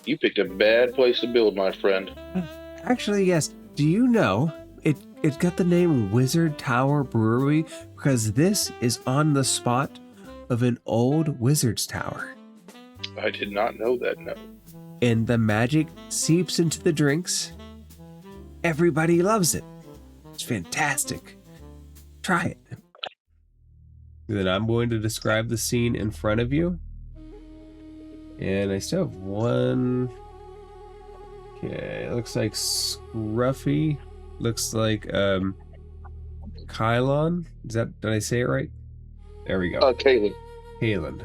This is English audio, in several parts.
You picked a bad place to build, my friend. Actually, yes. Do you know it got the name Wizard Tower Brewery because this is on the spot of an old wizard's tower. I did not know that, no. And the magic seeps into the drinks. Everybody loves it. It's fantastic. Try it. Then I'm going to describe the scene in front of you. And I still have one. Okay, it looks like Scruffy. Looks like Kylon. Did I say it right? There we go. Kalen. Kalen.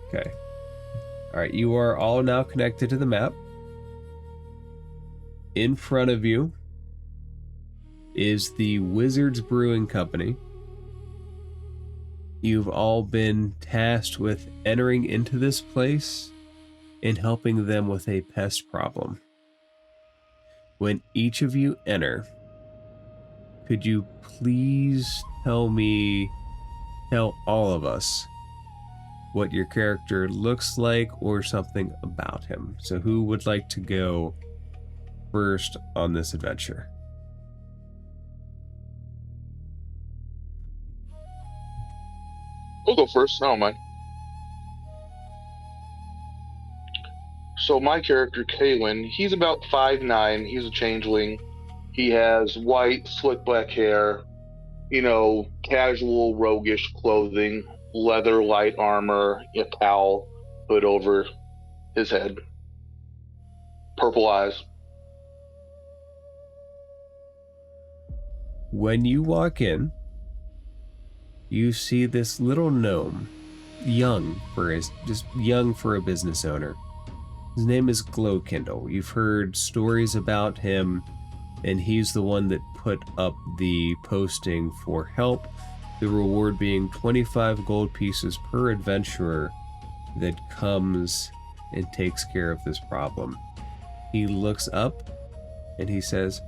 Okay. Alright, you are all now connected to the map. In front of you is the Wizards Brewing Company. You've all been tasked with entering into this place and helping them with a pest problem. When each of you enter, could you please tell all of us what your character looks like or something about him? So who would like to go first on this adventure? I'll go first. I don't mind. So my character, Kalen, he's about 5'9". He's a changeling. He has white, slick black hair, casual, roguish clothing, leather, light armor, a cowl, hood over his head, purple eyes. When you walk in, you see this little gnome, young for a business owner. His name is Glowkindle. You've heard stories about him, and he's the one that put up the posting for help, the reward being 25 gold pieces per adventurer that comes and takes care of this problem. He looks up and he says,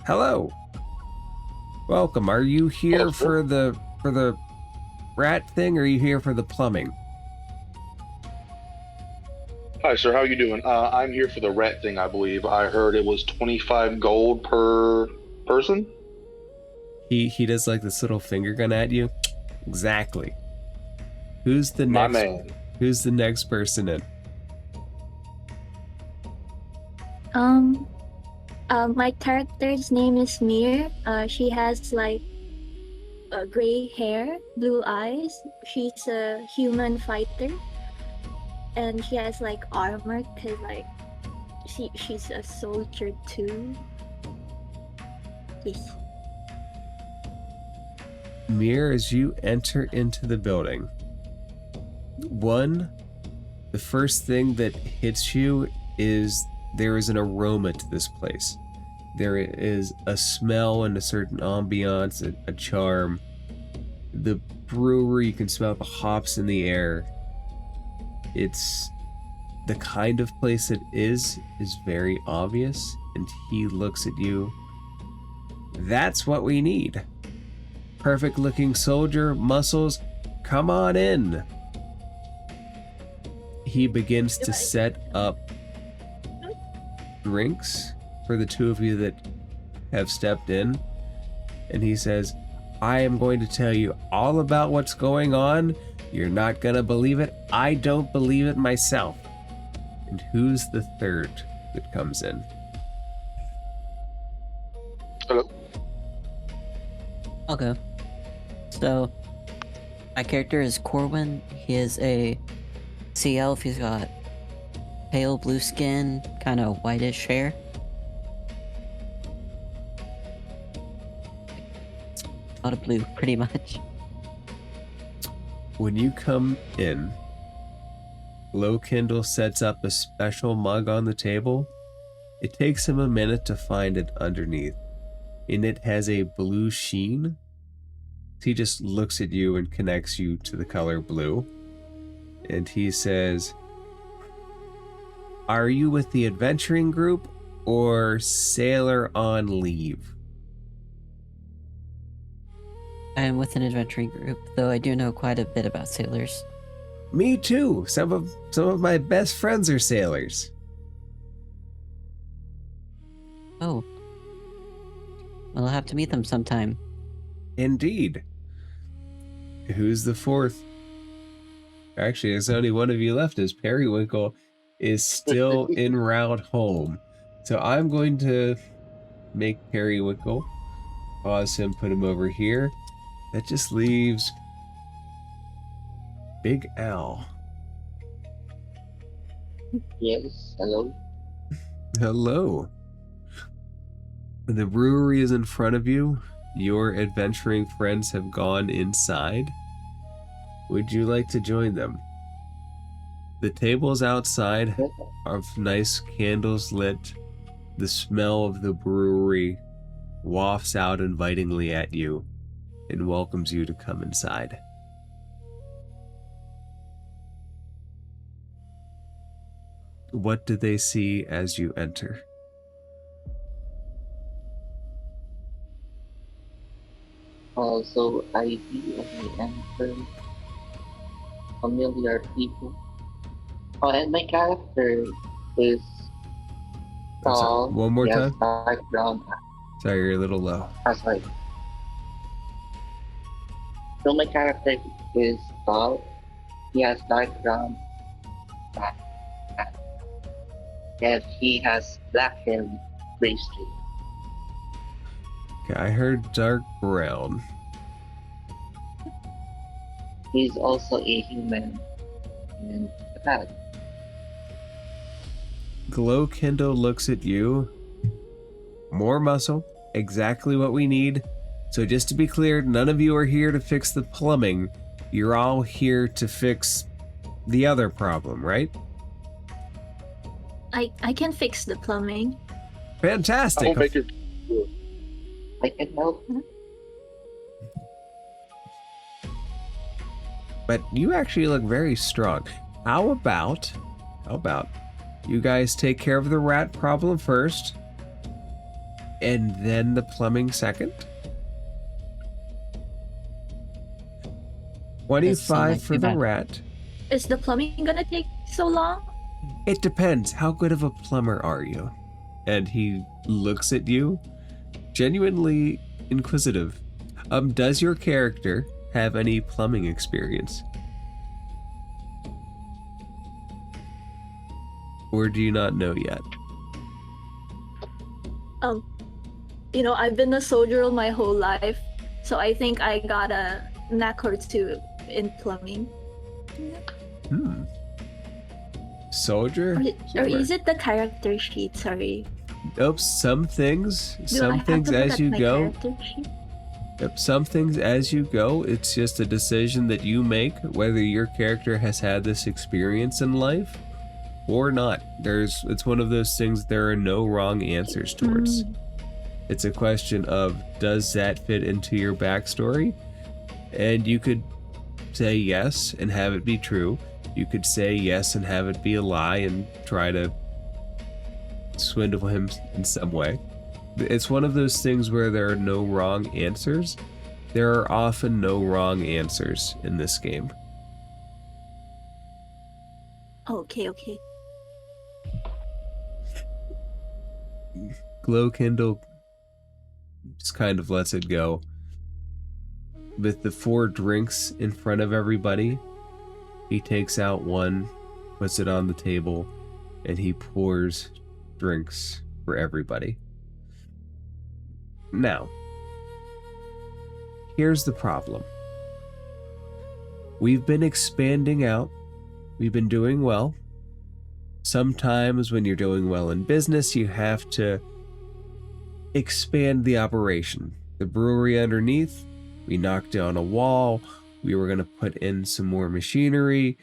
"Hello. Welcome. Are you here for the rat thing, or are you here for the plumbing?" Hi, sir. How you doing? I'm here for the rat thing, I believe. I heard it was 25 gold per person. He does like this little finger gun at you. Exactly. Who's the My next? man. Who's the next person in? My character's name is Mir. She has like gray hair, blue eyes. She's a human fighter, and she has like armor because like she's a soldier too. Yes. Mir, as you enter into the building, the first thing that hits you is there is an aroma to this place. There is a smell and a certain ambiance, a charm. The brewery, you can smell the hops in the air. It's the kind of place it is very obvious, and he looks at you. That's what we need. Perfect looking soldier, muscles, come on in. He begins to set up drinks for the two of you that have stepped in, and he says, "I am going to tell you all about what's going on. You're not gonna believe it. I don't believe it myself." And who's the third that comes in? Hello. I'll go. So, my character is Corwin. He is a sea elf. He's got pale blue skin, kind of whitish hair. A lot of blue, pretty much. When you come in, Glowkindle sets up a special mug on the table. It takes him a minute to find it underneath, and it has a blue sheen. He just looks at you and connects you to the color blue. And he says, "Are you with the adventuring group or sailor on leave?" I am with an adventuring group, though I do know quite a bit about sailors. Me too. Some of my best friends are sailors. Oh. Well, I'll have to meet them sometime. Indeed. Who's the fourth? Actually, there's only one of you left, as Periwinkle is still en route home. So I'm going to make Periwinkle. Pause him, put him over here. That just leaves Big Al. Yes, hello. Hello. The brewery is in front of you. Your adventuring friends have gone inside. Would you like to join them? The tables outside have nice candles lit. The smell of the brewery wafts out invitingly at you and welcomes you to come inside. What do they see as you enter? So I see as I enter familiar people. Oh, and my character is I'm sorry, tall. one more He has time? dark brown eyes. Sorry, you're a little low. Sorry. So my character is tall. He has dark brown eyes. And he has black hair with gray streak. Okay, I heard dark brown. He's also a human and a paladin. Glowkindle looks at you. More muscle, exactly what we need. So just to be clear, none of you are here to fix the plumbing. You're all here to fix the other problem, right? I can fix the plumbing. I Fantastic. won't make it. I can help. But you actually look very strong. How about you guys take care of the rat problem first, and then the plumbing second? 25 like for too the bad. rat. Is the plumbing gonna take so long? It depends. How good of a plumber are you? And he looks at you, genuinely inquisitive. Does your character have any plumbing experience? Or do you not know yet? I've been a soldier all my whole life, so I think I got a knack or two in plumbing. Soldier? Or is it the character sheet? Sorry. Nope, some things Do I have to look as at you my go. character sheet? Yep, some things as you go. It's just a decision that you make whether your character has had this experience in life or not. It's one of those things there are no wrong answers towards. It's a question of, does that fit into your backstory? And you could say yes and have it be true. You could say yes and have it be a lie and try to swindle him in some way. It's one of those things where there are no wrong answers. There are often no wrong answers in this game. Okay. Glowkindle just kind of lets it go. With the 4 drinks in front of everybody, he takes out one, puts it on the table, and he pours drinks for everybody. Now, here's the problem. We've been expanding out. We've been doing well. Sometimes when you're doing well in business, you have to expand the operation. The brewery underneath, we knocked down a wall. We were going to put in some more machinery.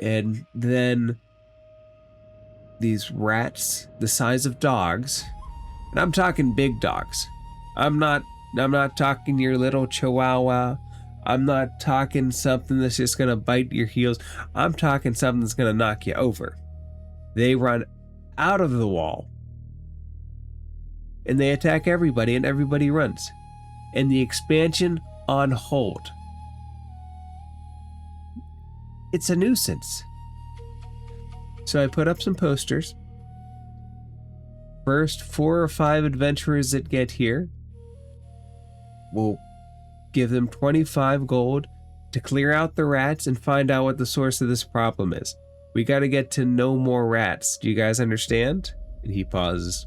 And then these rats, the size of dogs, and I'm talking big dogs. I'm not talking your little chihuahua. I'm not talking something that's just going to bite your heels. I'm talking something that's going to knock you over. They run out of the wall and they attack everybody, and everybody runs. And the expansion on hold. It's a nuisance. So I put up some posters first 4 or 5 adventurers that get here, we'll give them 25 gold to clear out the rats and find out what the source of this problem is. We got to get to no more rats. Do you guys understand? And he pauses.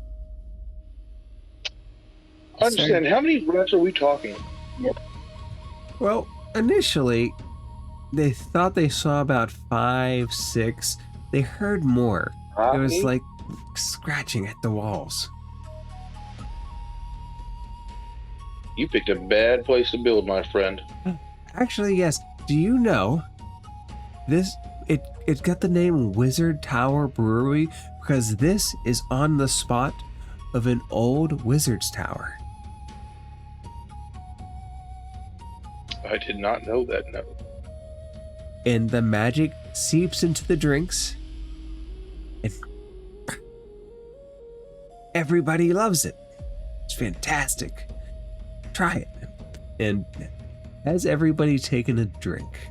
I understand. How many rats are we talking? Well, initially, they thought they saw about 5, 6. They heard more. It was like scratching at the walls. You picked a bad place to build, my friend. Actually, yes. Do you know this? It's got the name Wizard Tower Brewery because this is on the spot of an old wizard's tower. I did not know that, no. And the magic seeps into the drinks. And everybody loves it. It's fantastic. Try it. And has everybody taken a drink?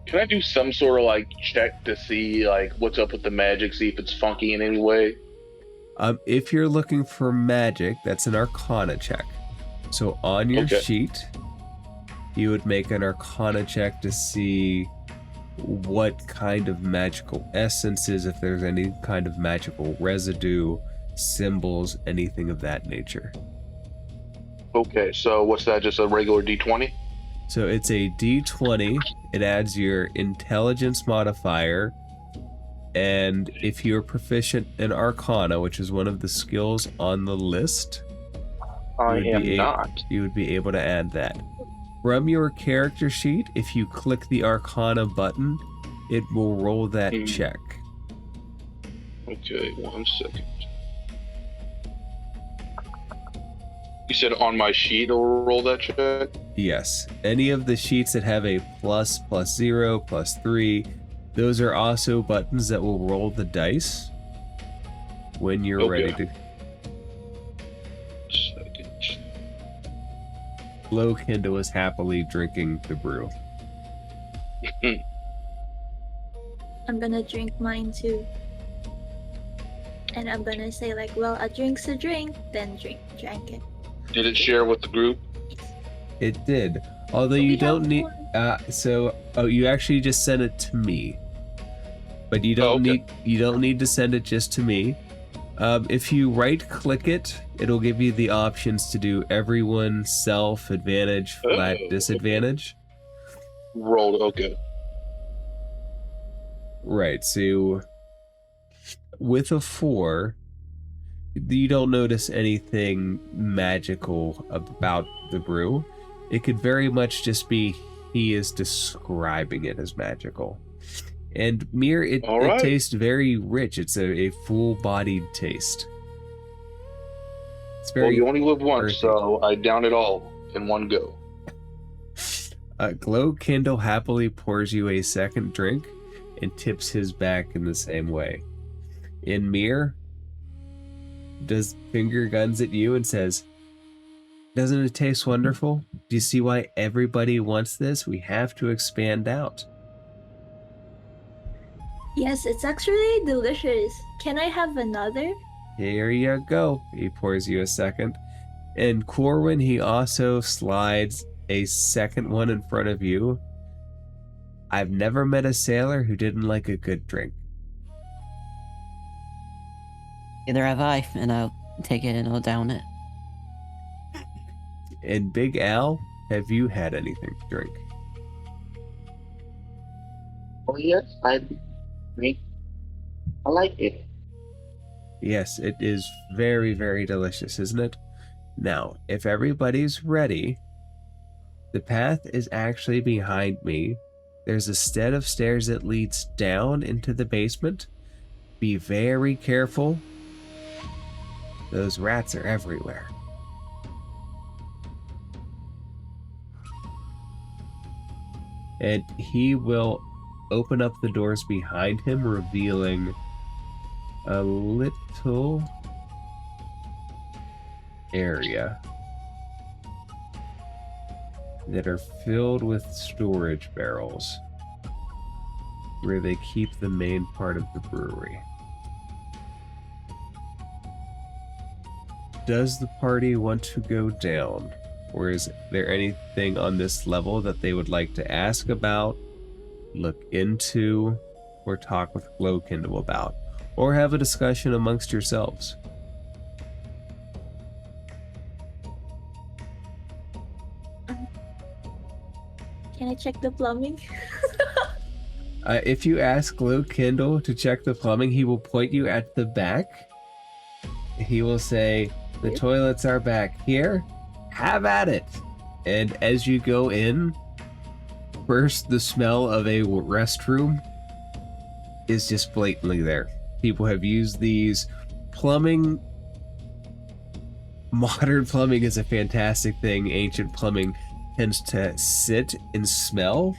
Can I do some sort of like check to see like what's up with the magic, see if it's funky in any way? If you're looking for magic, that's an Arcana check. So on your sheet, you would make an Arcana check to see what kind of magical essences, if there's any kind of magical residue, symbols, anything of that nature. Okay, so what's that, just a regular D20? So it's a D20. It adds your intelligence modifier. And if you're proficient in Arcana, which is one of the skills on the list, you would be able to add that. From your character sheet, if you click the Arcana button, it will roll that check. Okay, 1 second. You said on my sheet it'll roll that check? Yes. Any of the sheets that have a plus, +0, +3, those are also buttons that will roll the dice when you're ready to. Glowkindle is happily drinking the brew. I'm gonna drink mine too. And I'm gonna say like, well, a drink's a drink, then drank it. Did it share with the group? It did. Although you don't need you actually just sent it to me. But you don't need to send it just to me. If you right click it, it'll give you the options to do everyone, self, advantage, flat, disadvantage. Rolled, okay. Right, so with a 4, you don't notice anything magical about the brew. It could very much just be he is describing it as magical. And Mir, it tastes very rich. It's a full-bodied taste. It's very. Well, you only live once, earthy. so I down it all in one go. Glowkindle happily pours you a second drink and tips his back in the same way. In Mir does finger guns at you and says, "Doesn't it taste wonderful? Do you see why everybody wants this? We have to expand out." Yes, it's actually delicious. Can I have another? Here you go. He pours you a second. And Corwin, he also slides a second one in front of you. I've never met a sailor who didn't like a good drink. Neither have I, and I'll take it and I'll down it. And Big Al, have you had anything to drink? Oh yes, I like it. Yes, it is very, very delicious, isn't it? Now, if everybody's ready, the path is actually behind me. There's a set of stairs that leads down into the basement. Be very careful. Those rats are everywhere. And he will open up the doors behind him, revealing a little area that are filled with storage barrels where they keep the main part of the brewery. does the party want to go down? Or is there anything on this level that they would like to ask about, look into, or talk with Glowkindle about? Or have a discussion amongst yourselves? Can I check the plumbing? If you ask Glowkindle to check the plumbing, he will point you at the back. He will say, the toilets are back here. Have at it. And as you go in, first the smell of a restroom is just blatantly there. People have used these. Plumbing, modern plumbing is a fantastic thing. Ancient plumbing tends to sit and smell.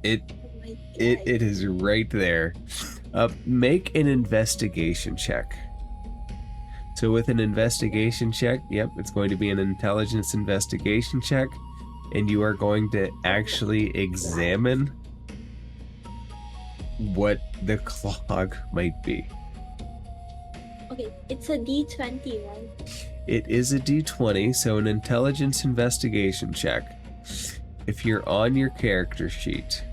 It is right there. Make an investigation check. So with an investigation check, yep, it's going to be an intelligence investigation check, and you are going to actually examine what the clog might be. Okay, it's a D20, right? It is a D20, so an intelligence investigation check. If you're on your character sheet.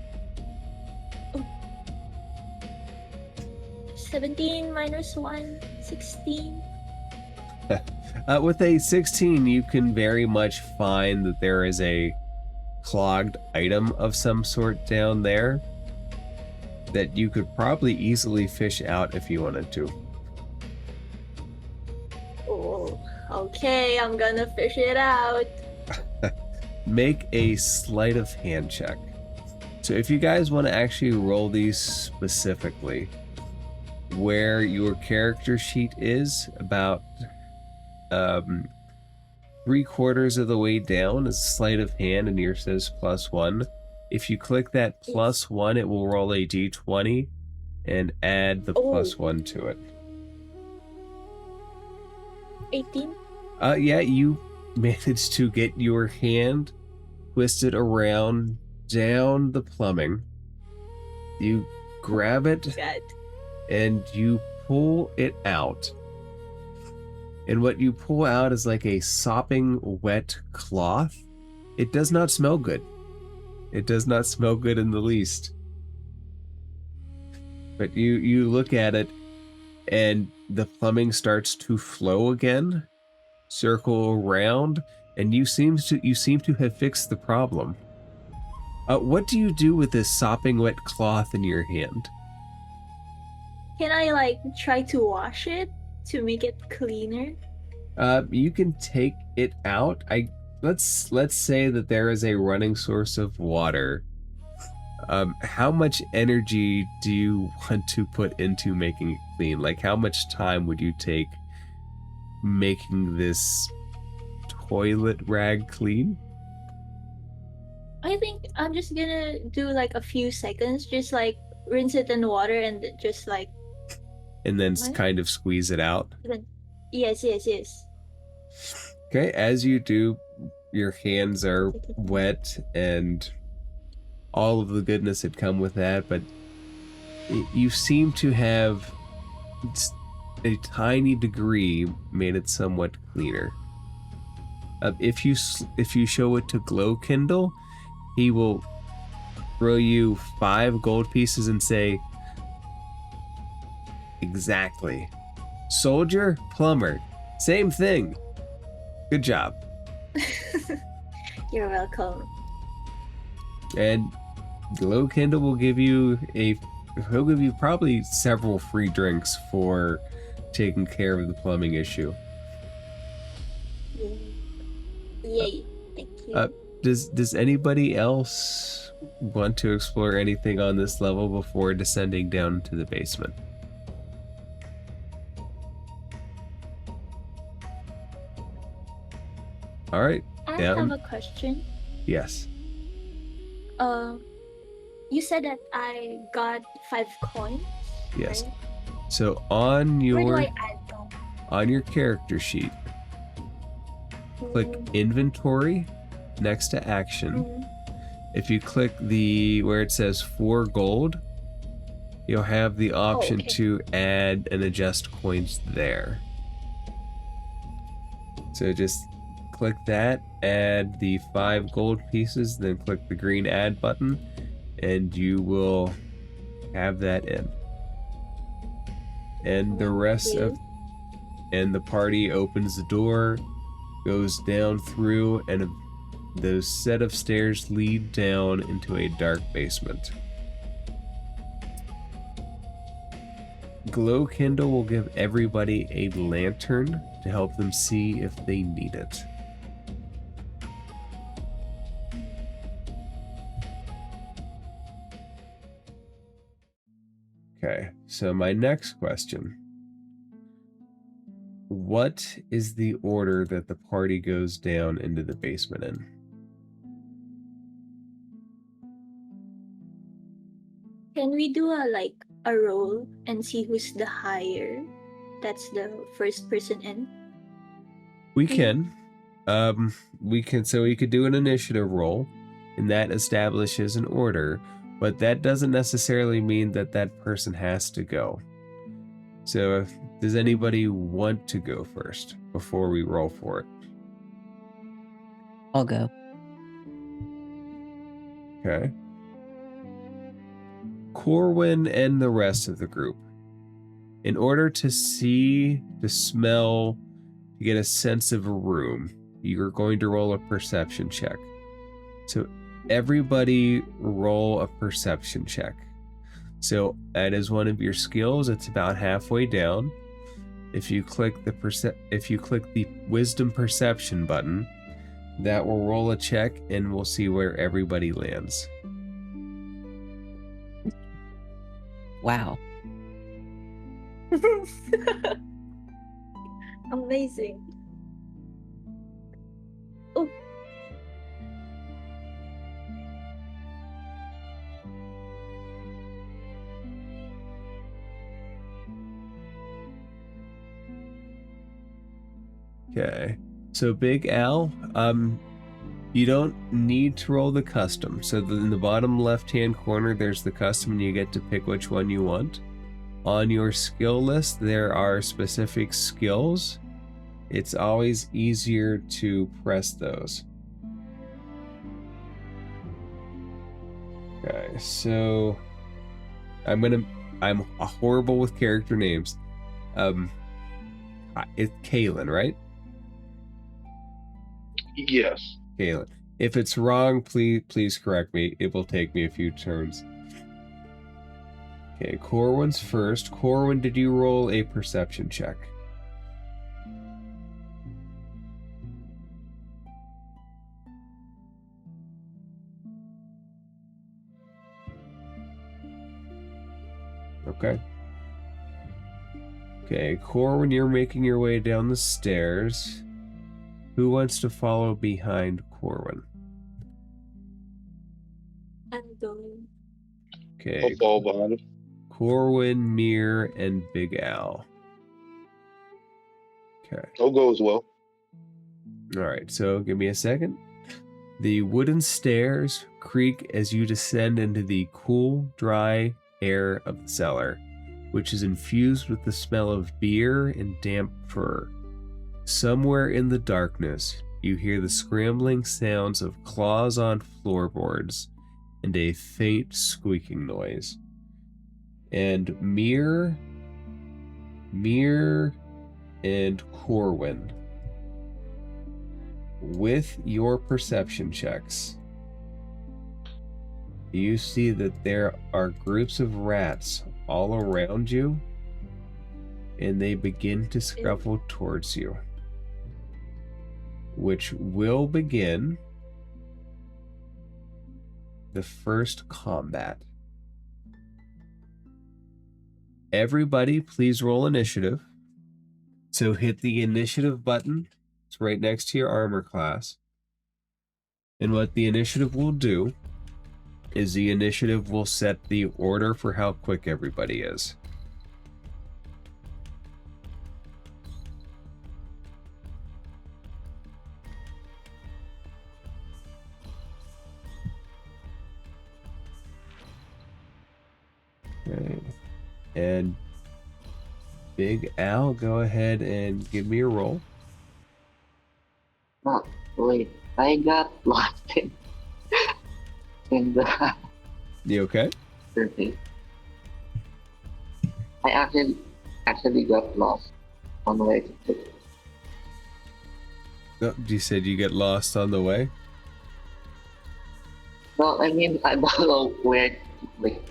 17 minus 1, 16. With a 16, you can very much find that there is a clogged item of some sort down there that you could probably easily fish out if you wanted to. Oh, okay, I'm gonna fish it out. Make a sleight of hand check. So if you guys want to actually roll these specifically, where your character sheet is about 3/4 of the way down is sleight of hand, and yours says +1. If you click that +1, it will roll a d20 and add the +1 to it. 18. Yeah, you managed to get your hand twisted around down the plumbing. You grab it God. and you pull it out. And what you pull out is like a sopping wet cloth. It does not smell good. It does not smell good in the least. But you look at it, and the plumbing starts to flow again, circle around, and you seem to have fixed the problem. What do you do with this sopping wet cloth in your hand? Can I like try to wash it to make it cleaner? You can take it out. Let's say that there is a running source of water. How much energy do you want to put into making it clean? Like, how much time would you take making this toilet rag clean? I think I'm just gonna do like a few seconds, just like rinse it in water and just like. And then What? kind of squeeze it out. Yes. Okay, as you do, your hands are wet and all of the goodness that come with that, but you seem to have a tiny degree made it somewhat cleaner. If you show it to Glowkindle, he will throw you 5 gold pieces and say, exactly. Soldier, plumber, same thing. Good job. You're welcome. And Glowkindle will give you he'll give you probably several free drinks for taking care of the plumbing issue. Yay. Thank you. Does anybody else want to explore anything on this level before descending down to the basement? All right. I down. have a question. Yes. You said that I got 5 coins. Yes. Right? So on Where do your I add them? on your character sheet, click inventory next to action. Mhm. If you click where it says 4 gold, you'll have the option okay. to add and adjust coins there. So just click that, add the 5 gold pieces, then click the green add button, and you will have that in. And the rest of and the party opens the door, goes down through, and those set of stairs lead down into a dark basement. Glow Kindle will give everybody a lantern to help them see if they need it. Okay, so my next question. What is the order that the party goes down into the basement in? Can we do a roll and see who's the higher? That's the first person in. We can. So we could do an initiative roll, and that establishes an order, but that doesn't necessarily mean that that person has to go. So does anybody want to go first before we roll for it? I'll go. Okay. Corwin and the rest of the group. In order to see, to smell, to get a sense of a room, you're going to roll a perception check. So everybody roll a perception check. So that is one of your skills. It's about halfway down. If you click the wisdom perception button, that will roll a check and we'll see where everybody lands. Wow. Amazing. Oh. Okay. So Big Al, you don't need to roll the custom. So in the bottom left-hand corner, there's the custom, and you get to pick which one you want. On your skill list, there are specific skills. It's always easier to press those. Okay, so I'm horrible with character names. It's Kaylin, right? Yes. Kaylin. If it's wrong, please correct me. It will take me a few turns. Okay, Corwin's first. Corwin, did you roll a perception check? Okay. Okay, Corwin, you're making your way down the stairs. Who wants to follow behind Corwin? I'm going. Okay. I'll fall behind him. Corwin, Mir, and Big Al. Okay. I'll go as well. Alright, so give me a second. The wooden stairs creak as you descend into the cool, dry air of the cellar, which is infused with the smell of beer and damp fur. Somewhere in the darkness, you hear the scrambling sounds of claws on floorboards and a faint squeaking noise. And Mir, and Corwin, with your perception checks, you see that there are groups of rats all around you, and they begin to scuffle towards you, which will begin the first combat. Everybody, please roll initiative. So hit the initiative button. It's right next to your armor class. And what the initiative will do is the initiative will set the order for how quick everybody is. Okay. And Big Al, go ahead and give me a roll. Oh, wait. I got lost in the You okay? surface. I actually got lost on the way to No, you said you get lost on the way? No, I mean I don't know where to click.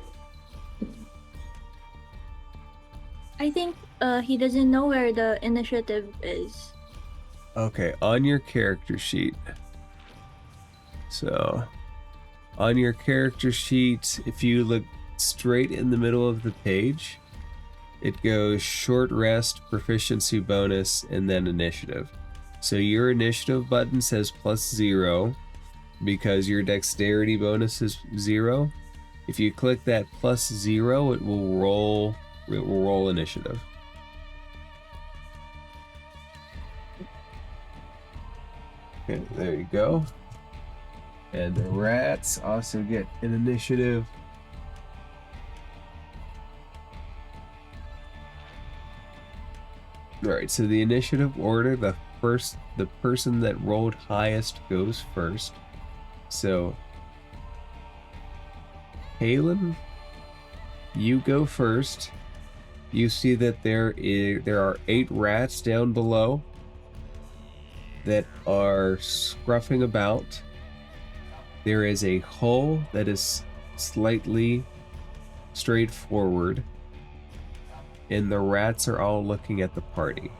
I think he doesn't know where the initiative is. Okay, on your character sheet. So, on your character sheet, if you look straight in the middle of the page, it goes short rest, proficiency bonus, and then initiative. So your initiative button says +0 because your dexterity bonus is 0. If you click that +0, it will roll initiative. Okay, there you go. And the rats also get an initiative. Alright, so the initiative order, the person that rolled highest goes first. So, Halen, you go first. You see that there are 8 rats down below that are scruffing about. There is a hole that is slightly straightforward, and the rats are all looking at the party.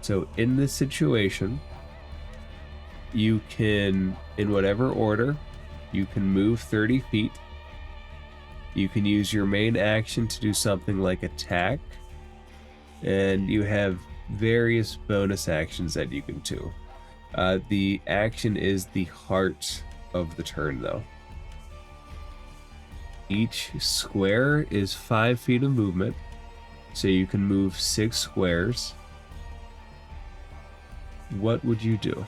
So in this situation, you can, in whatever order, you can move 30 feet. You can use your main action to do something like attack, and you have various bonus actions that you can do. The action is the heart of the turn, though. Each square is 5 feet of movement, so you can move 6 squares. What would you do?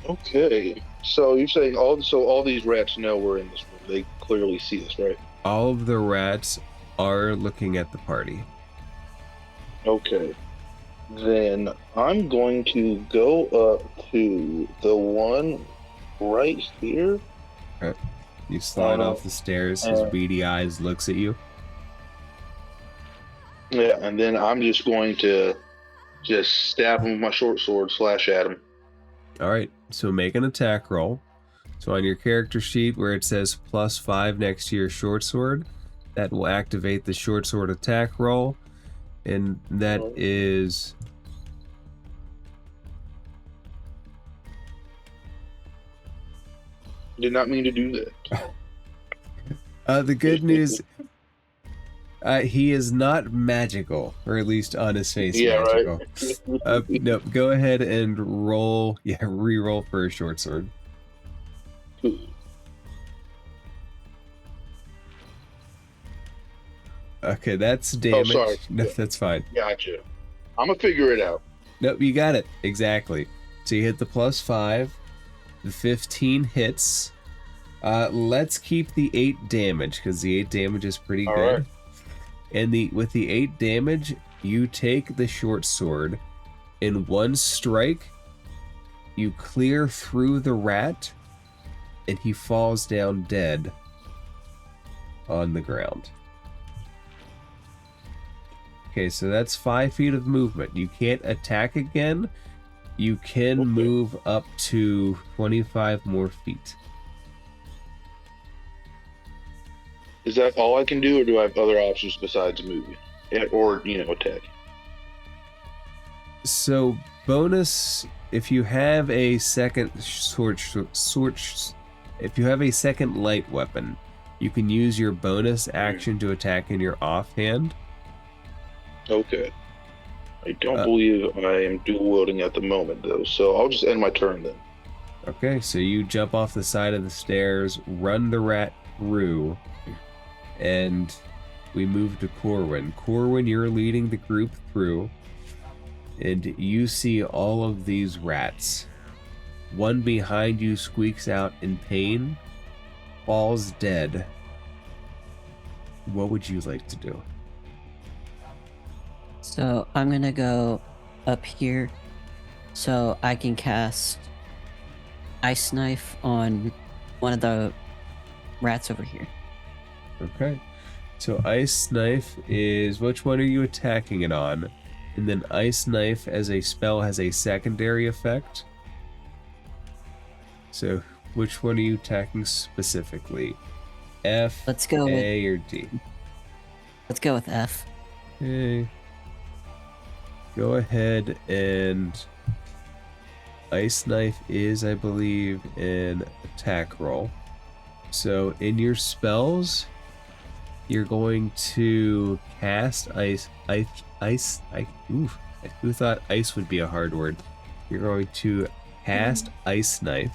Okay. So you're saying all these rats know we're in this room. They clearly see us, right? All of the rats are looking at the party. Okay. Then I'm going to go up to the one right here. You slide off the stairs, his beady eyes looks at you. Yeah, and then I'm just going to just stab him with my short sword, slash at him. Alright, so make an attack roll. So on your character sheet where it says +5 next to your short sword, that will activate the short sword attack roll. And that is... Did not mean to do that. the good news... he is not magical, or at least on his face magical. Right. No, go ahead and roll, re-roll for a short sword. Okay, that's damage. Oh, sorry. No, that's fine. Gotcha. I'm gonna figure it out. Nope, you got it. Exactly. So you hit the +5. The 15 hits. Let's keep the 8 damage, because the 8 damage is pretty good. Right. And with the 8 damage, you take the short sword. In one strike, you clear through the rat, and he falls down dead on the ground. Okay, so that's 5 feet of movement. You can't attack again. You can move up to 25 more feet. Is that all I can do, or do I have other options besides moving? Or, attack? So, bonus, if you have a second if you have a second light weapon, you can use your bonus action to attack in your offhand. Okay. I don't believe I am dual wielding at the moment, though, so I'll just end my turn then. Okay, so you jump off the side of the stairs, run the rat through, and we move to Corwin. Corwin, you're leading the group through, and you see all of these rats. One behind you squeaks out in pain, falls dead. What would you like to do? So I'm gonna go up here So I can cast Ice Knife on one of the rats over here. Okay. So Ice Knife is, which one are you attacking it on? And then Ice Knife as a spell has a secondary effect. So which one are you attacking specifically? F, Let's go A, or D? Let's go with F. Okay. Go ahead and Ice Knife is, I believe, an attack roll. So in your spells, you're going to cast ice. Oof, who thought ice would be a hard word? You're going to cast Ice Knife.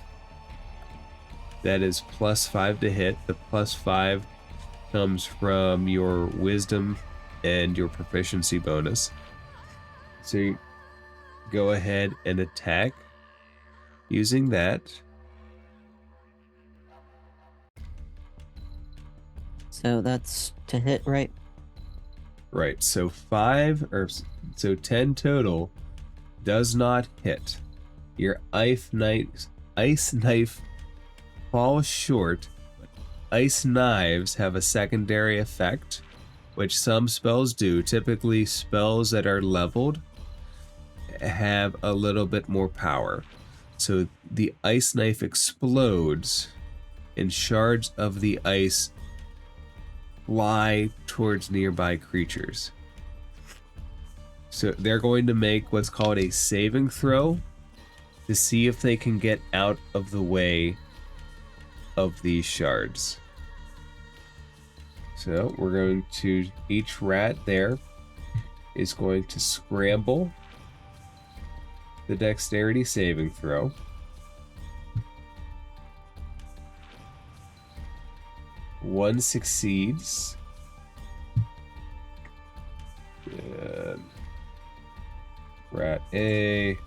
That is +5 to hit. The +5 comes from your wisdom and your proficiency bonus. So you go ahead and attack using that. So that's to hit, right? Right, so 10 total does not hit. Your ice knife falls short, but ice knives have a secondary effect, which some spells do. Typically, spells that are leveled have a little bit more power. So the ice knife explodes, and shards of the ice fly towards nearby creatures. So they're going to make what's called a saving throw to see if they can get out of the way of these shards. So we're going to, each rat there is going to scramble the dexterity saving throw. One succeeds. And rat A.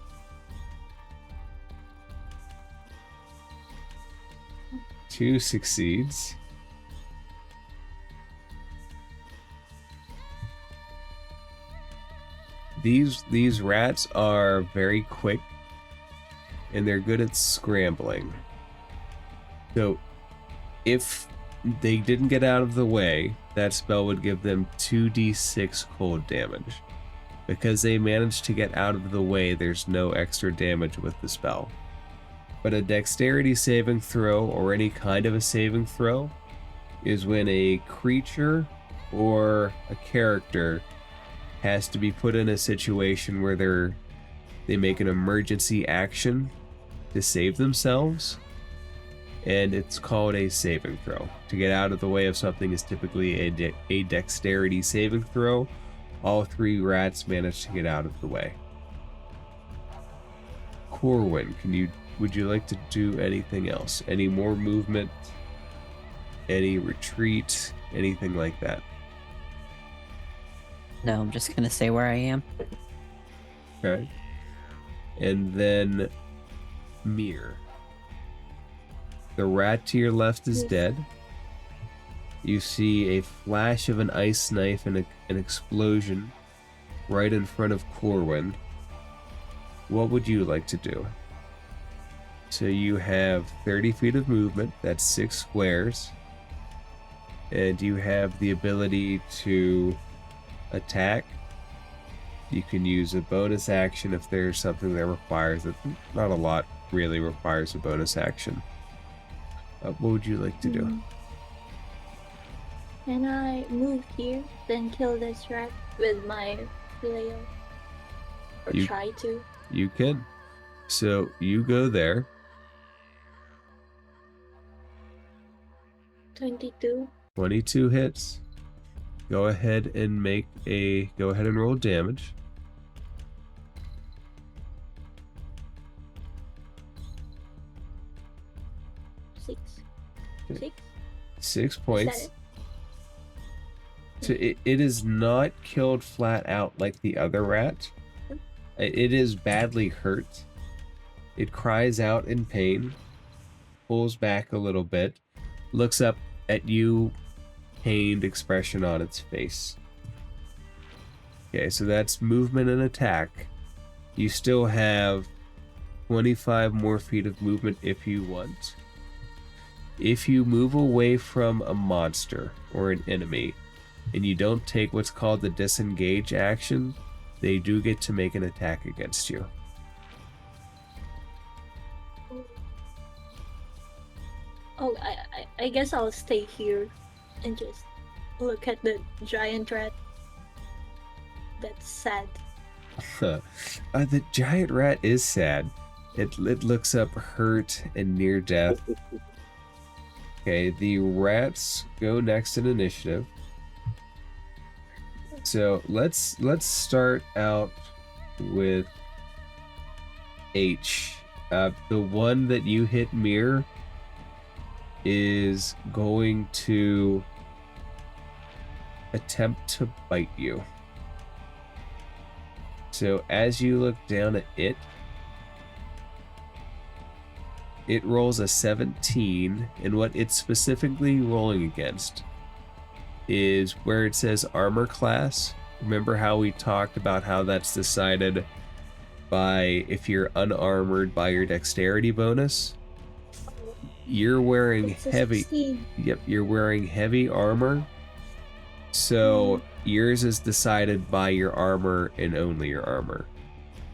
Two succeeds. These rats are very quick and they're good at scrambling. So if they didn't get out of the way, that spell would give them 2d6 cold damage. Because they managed to get out of the way, there's no extra damage with the spell. But a dexterity saving throw, or any kind of a saving throw, is when a creature or a character has to be put in a situation where they make an emergency action to save themselves. And it's called a saving throw. To get out of the way of something is typically a dexterity saving throw. All three rats managed to get out of the way. Corwin, would you like to do anything else? Any more movement? Any retreat? Anything like that? No, I'm just gonna stay where I am. Okay. And then Mir. The rat to your left is dead. You see a flash of an ice knife and an explosion right in front of Corwin. What would you like to do? So you have 30 feet of movement, that's 6 squares. And you have the ability to attack. You can use a bonus action if there's something that requires it. Not a lot really requires a bonus action. What would you like to do? Can I move here, then kill this rat with my flail? Or try to? You can. So you go there. 22. 22 hits. Go ahead and roll damage. 6. 6? 6 points. Is that it? So it is not killed flat out like the other rat. It is badly hurt. It cries out in pain, pulls back a little bit, looks up at you, pained expression on its face. Okay, so that's movement and attack. You still have 25 more feet of movement if you want. If you move away from a monster or an enemy, and you don't take what's called the disengage action, they do get to make an attack against you. Oh, I guess I'll stay here and just look at the giant rat. That's sad. The giant rat is sad. It looks up hurt and near death. Okay, the rats go next in initiative. So let's start out with H. The one that you hit, Mir, is going to attempt to bite you. So as you look down at it, it rolls a 17, and what it's specifically rolling against is where it says armor class. Remember how we talked about how that's decided by if you're unarmored by your dexterity bonus? You're wearing It's a heavy. 16. Yep, you're wearing heavy armor. So yours is decided by your armor and only your armor.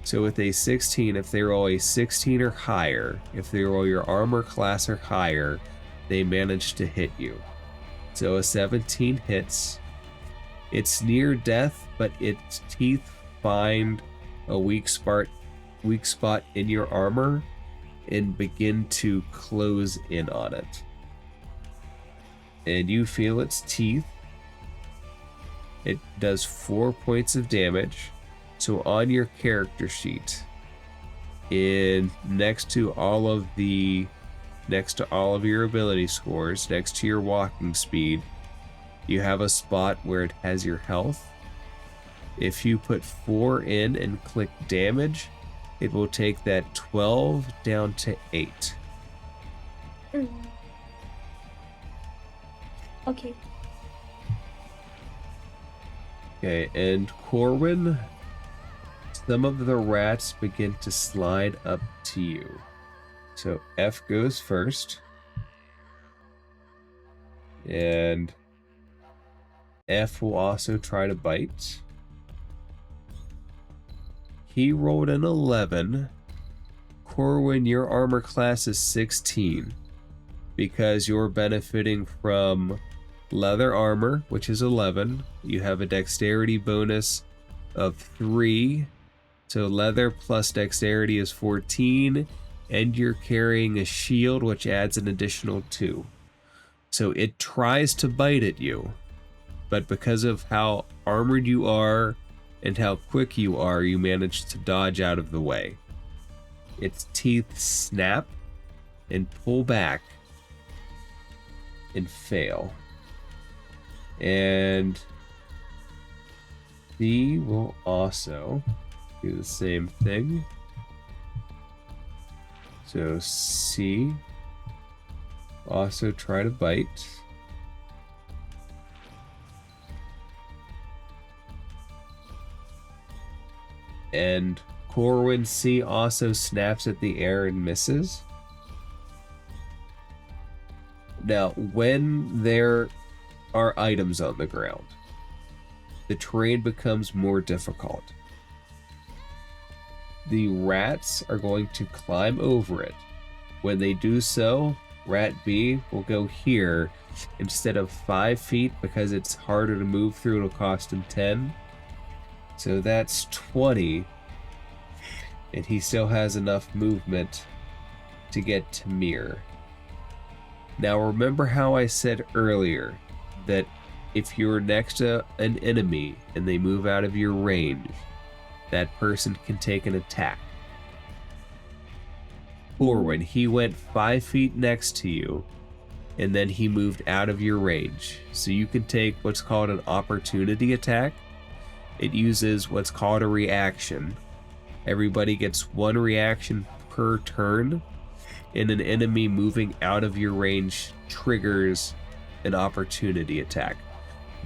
So with a 16, if they roll a 16 or higher, if they roll your armor class or higher, they manage to hit you. So a 17 hits. It's near death, but its teeth find a weak spot in your armor and begin to close in on it. And you feel its teeth. It does 4 points of damage. So on your character sheet, next to all of your ability scores, next to your walking speed, you have a spot where it has your health. If you put 4 in and click damage, it will take that 12 down to 8. Okay. Okay, and Corwin, some of the rats begin to slide up to you. So F goes first. And F will also try to bite. He rolled an 11. Corwin, your armor class is 16 because you're benefiting from leather armor, which is 11. You have a dexterity bonus of 3. So leather plus dexterity is 14, and you're carrying a shield, which adds an additional 2. So it tries to bite at you, but because of how armored you are and how quick you are, you manage to dodge out of the way. Its teeth snap and pull back and fail. And he will also do the same thing. So C also try to bite. And Corwin C also snaps at the air and misses. Now, when there are items on the ground, the terrain becomes more difficult. The rats are going to climb over it. When they do so, Rat B will go here instead of 5 feet because it's harder to move through. It'll cost him 10. So that's 20. And he still has enough movement to get to Mir. Now remember how I said earlier that if you're next to an enemy and they move out of your range, that person can take an attack. Or when he went 5 feet next to you, and then he moved out of your range. So you can take what's called an opportunity attack. It uses what's called a reaction. Everybody gets 1 reaction per turn, and an enemy moving out of your range triggers an opportunity attack.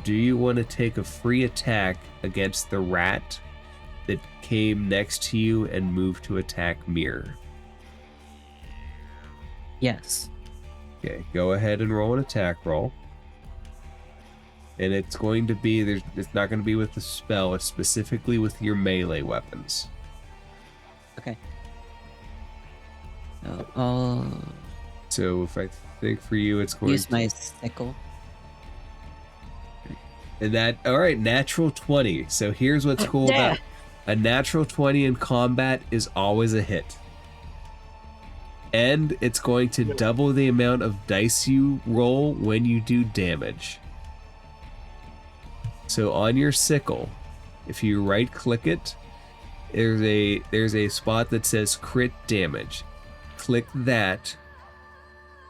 Do you want to take a free attack against the rat that came next to you and moved to attack Mir? Yes. Okay, go ahead and roll an attack roll. And it's going to be, it's not going to be with the spell, it's specifically with your melee weapons. Okay. So I'll So if I think for you, it's going use to... my sickle. And that, all right, natural 20. So here's what's cool about a natural 20 in combat is always a hit. And it's going to double the amount of dice you roll when you do damage. So on your sickle, if you right click it, there's a spot that says crit damage. Click that,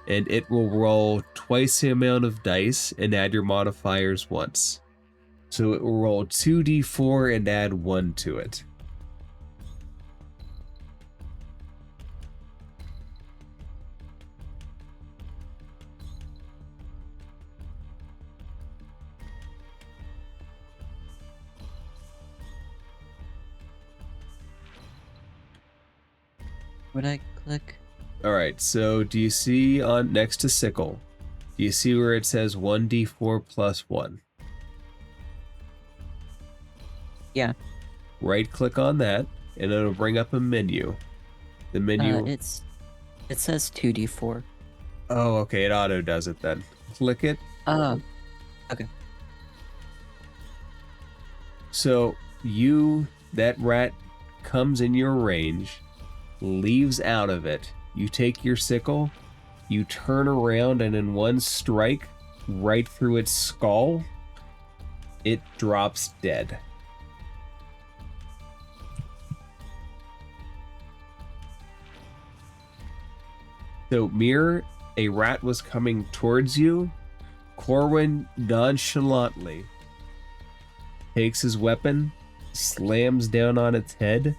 and it will roll twice the amount of dice and add your modifiers once. So it will roll 2d4 and add 1 to it. Would I click? All right, so do you see on next to sickle? Do you see where it says 1d4 plus 1? Yeah. Right click on that, and it'll bring up a menu. The menu. It says 2d4. Oh, okay, it auto does it then. Click it. Oh. Okay. So that rat comes in your range, leaves out of it. You take your sickle, you turn around, and in one strike, right through its skull, it drops dead. So, Mirror, a rat was coming towards you. Corwin nonchalantly takes his weapon, slams down on its head,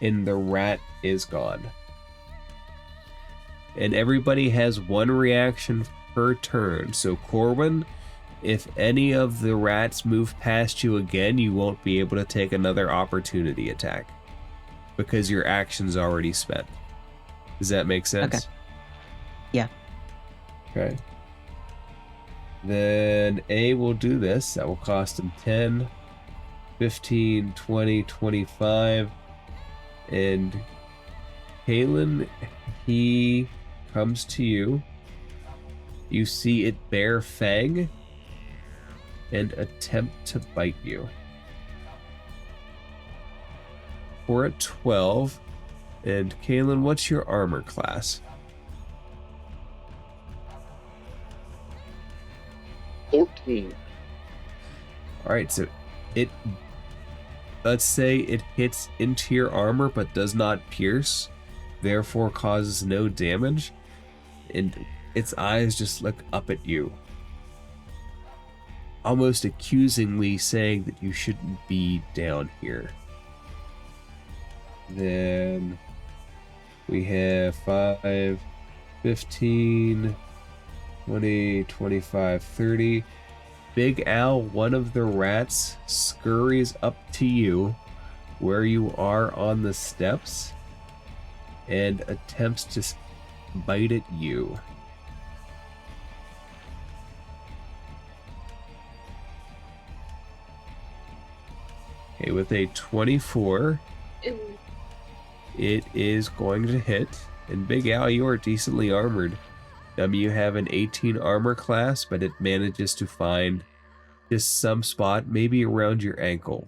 and the rat is gone. And everybody has one reaction per turn. So Corwin, if any of the rats move past you again, you won't be able to take another opportunity attack because your action's already spent. Does that make sense? Okay. Yeah. Okay. Then A will do this. That will cost him 10, 15, 20, 25. And Kalen, he comes to you. You see it bear fang and attempt to bite you. We're at 12. And Kalen, what's your armor class? 14. Alright, so let's say it hits into your armor but does not pierce, therefore causes no damage, and its eyes just look up at you, almost accusingly saying that you shouldn't be down here. Then we have 5, 15, 20, 25, 30. Big Al, one of the rats, scurries up to you where you are on the steps and attempts to bite at you. Okay, with a 24, it is going to hit. And Big Al, you are decently armored. You have an 18 armor class, but it manages to find just some spot, maybe around your ankle,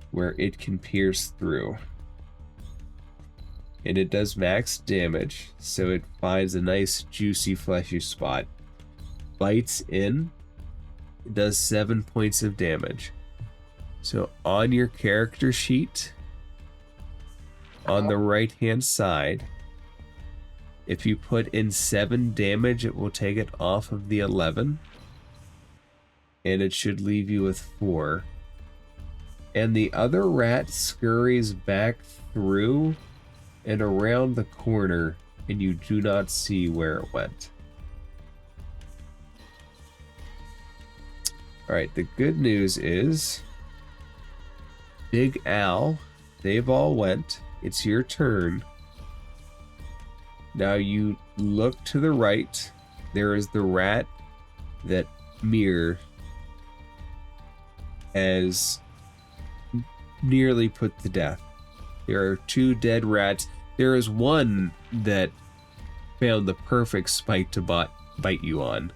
where it can pierce through. And it does max damage, so it finds a nice, juicy, fleshy spot. Bites in, it does 7 points of damage. So on your character sheet, on the right-hand side, if you put in 7 damage, it will take it off of the 11. And it should leave you with 4. And the other rat scurries back through and around the corner, and you do not see where it went. Alright, the good news is Big Al, they've all went. It's your turn. Now you look to the right. There is the rat that Mir has nearly put to death. There are 2 dead rats. There is one that found the perfect spike to bite you on,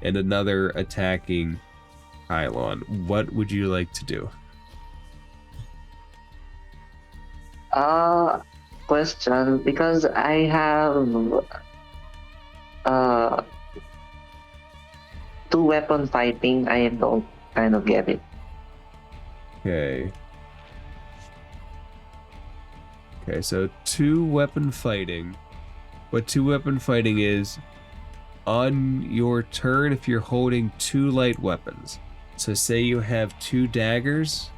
and another attacking Kylon. What would you like to do? Question, because I have uh 2 weapon fighting, I don't kind of get it. Okay. Okay, so 2 weapon fighting. What 2 weapon fighting is, on your turn, if you're holding 2 light weapons. So say you have 2 daggers,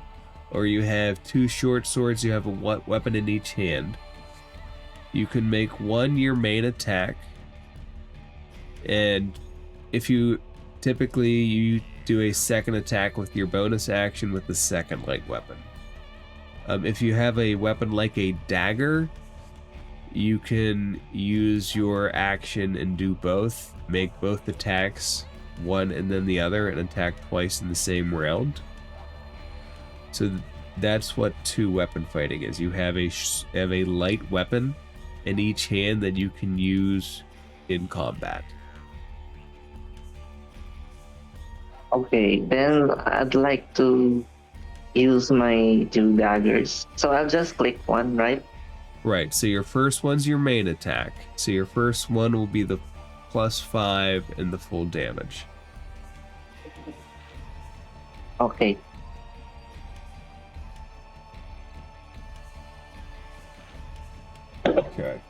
or you have 2 short swords, you have a weapon in each hand. You can make one your main attack, and if you typically you do a second attack with your bonus action with the second light weapon. If you have a weapon like a dagger, you can use your action and do both, make both attacks, one and then the other, and attack twice in the same round. So that's what 2 weapon fighting is. You have a light weapon in each hand that you can use in combat. Okay, then I'd like to use my 2 daggers. So I'll just click one, right? Right, so your first one's your main attack. So your first one will be the +5 and the full damage. Okay. Okay.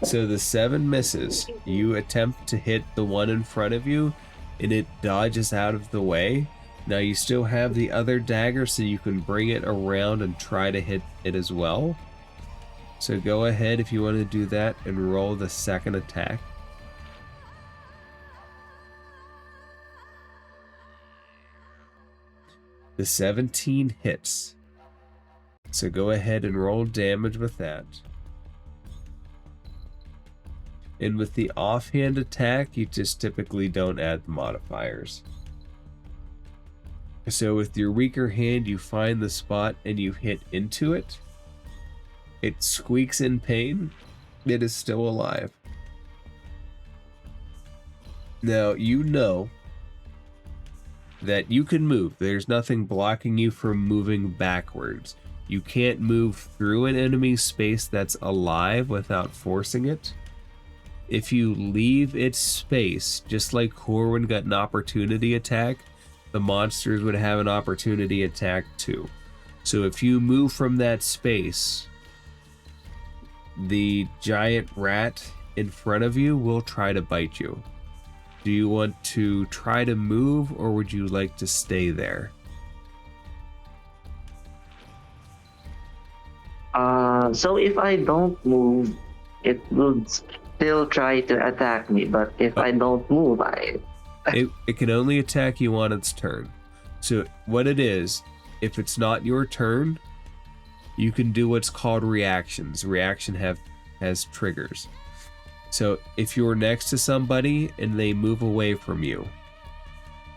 So the 7 misses. You attempt to hit the one in front of you, and it dodges out of the way. Now you still have the other dagger, so you can bring it around and try to hit it as well. So go ahead if you want to do that and roll the second attack. The 17 hits. So go ahead and roll damage with that. And with the offhand attack, you just typically don't add the modifiers. So with your weaker hand, you find the spot and you hit into it. It squeaks in pain. It is still alive. Now, you know that you can move. There's nothing blocking you from moving backwards. You can't move through an enemy's space that's alive without forcing it. If you leave its space, just like Corwin got an opportunity attack, the monsters would have an opportunity attack too. So if you move from that space, the giant rat in front of you will try to bite you. Do you want to try to move, or would you like to stay there? So if I don't move, it would still try to attack me, but if I don't move, It can only attack you on its turn. So what it is, if it's not your turn, you can do what's called reactions. Reaction has triggers. So if you're next to somebody and they move away from you,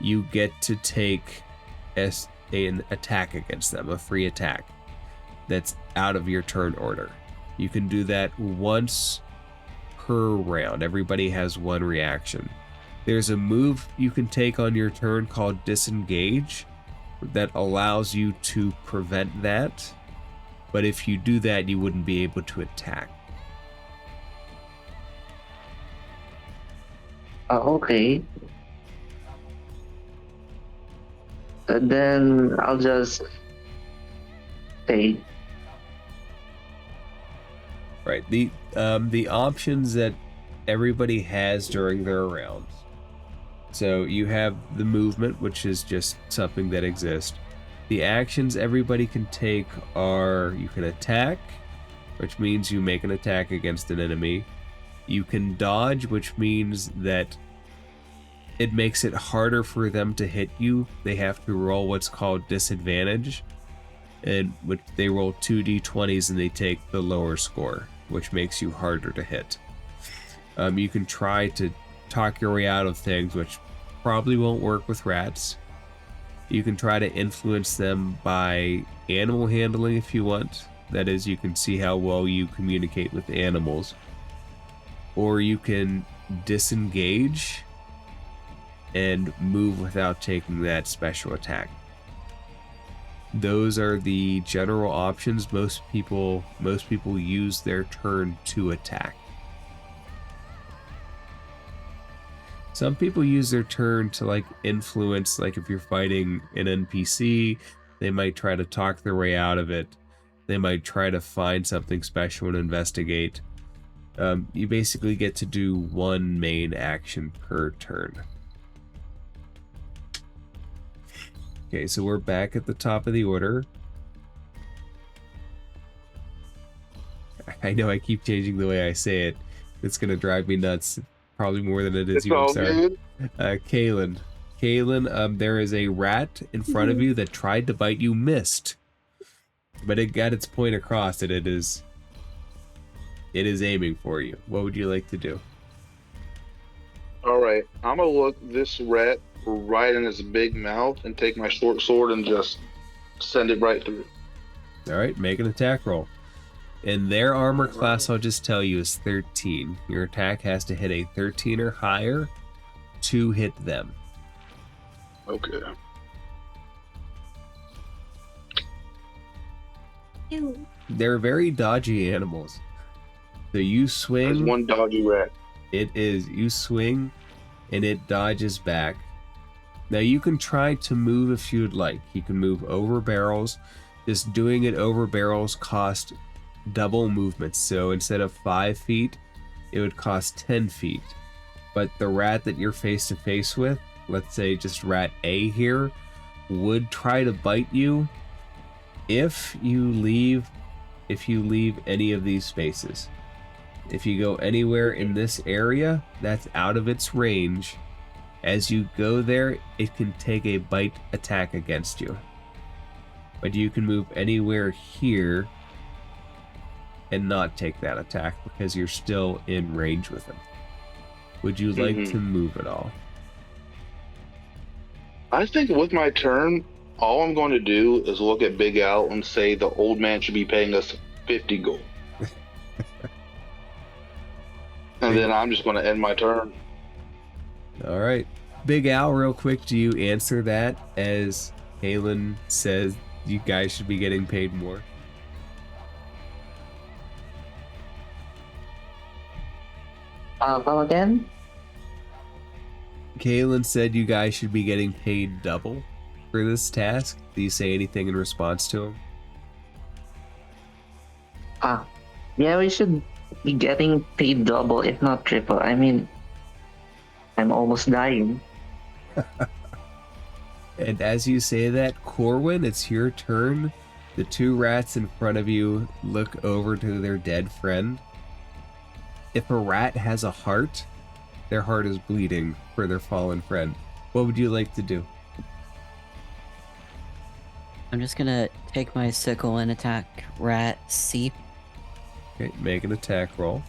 you get to take an attack against them, a free attack that's out of your turn order. You can do that once per round. Everybody has one reaction. There's a move you can take on your turn called disengage that allows you to prevent that. But if you do that, you wouldn't be able to attack. okay. Then I'll just stay. Right. The options that everybody has during their rounds. So you have the movement, which is just something that exists. The actions everybody can take are, you can attack, which means you make an attack against an enemy. You can dodge, which means that it makes it harder for them to hit you. They have to roll what's called disadvantage, and they roll 2d20s and they take the lower score, which makes you harder to hit. You can try to talk your way out of things, which probably won't work with rats. You can try to influence them by animal handling if you want. That is, you can see how well you communicate with animals. Or you can disengage and move without taking that special attack. Those are the general options. Most people use their turn to attack. Some people use their turn to like influence, like if you're fighting an NPC, they might try to talk their way out of it. They might try to find something special and investigate. You basically get to do one main action per turn. Okay, so we're back at the top of the order. I know I keep changing the way I say it. It's gonna drive me nuts, probably more than it is It's you. I'm all sorry. good. Kaylin. Kaylin, there is a rat in front of you that tried to bite you, missed. But it got its point across that it is aiming for you. What would you like to do? All right, I'm gonna look this rat right in his big mouth and take my short sword and just send it right through. All right, make an attack roll. And their armor class, I'll just tell you, is 13. Your attack has to hit a 13 or higher to hit them. Okay. Ew. They're very dodgy animals. So you There's swing, one dodgy rat. you swing, and it dodges back. Now you can try to move if you'd like. You can move over barrels. Just doing it over barrels cost double movement. So instead of 5 feet, it would cost 10 feet. But the rat that you're face to face with, let's say just rat A here, would try to bite you if you leave any of these spaces. If you go anywhere in this area that's out of its range, as you go there, it can take a bite attack against you. But you can move anywhere here and not take that attack because you're still in range with them. Would you like to move at all? I think with my turn, all I'm going to do is look at Big Al and say the old man should be paying us 50 gold. And then I'm just going to end my turn. All right. Big Al, real quick, do you answer that as Halen says you guys should be getting paid more? Come again? Kalen said you guys should be getting paid double for this task. Do you say anything in response to him? Yeah, we should be getting paid double, if not triple. I mean, I'm almost dying. And as you say that, Corwin, it's your turn. The two rats in front of you look over to their dead friend. If a rat has a heart, their heart is bleeding for their fallen friend. What would you like to do? I'm just gonna take my sickle and attack rat C. Okay, make an attack roll.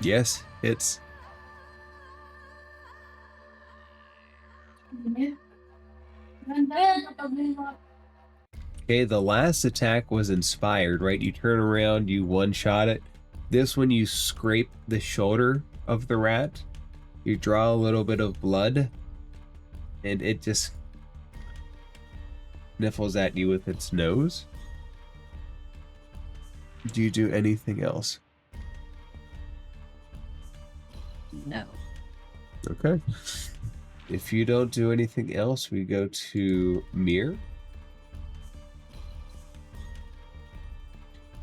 Yes, hits. Okay, the last attack was inspired, right? You turn around, you one-shot it. This one, you scrape the shoulder of the rat. You draw a little bit of blood, and it just sniffles at you with its nose. Do you do anything else? No. Okay. If you don't do anything else, we go to Mir.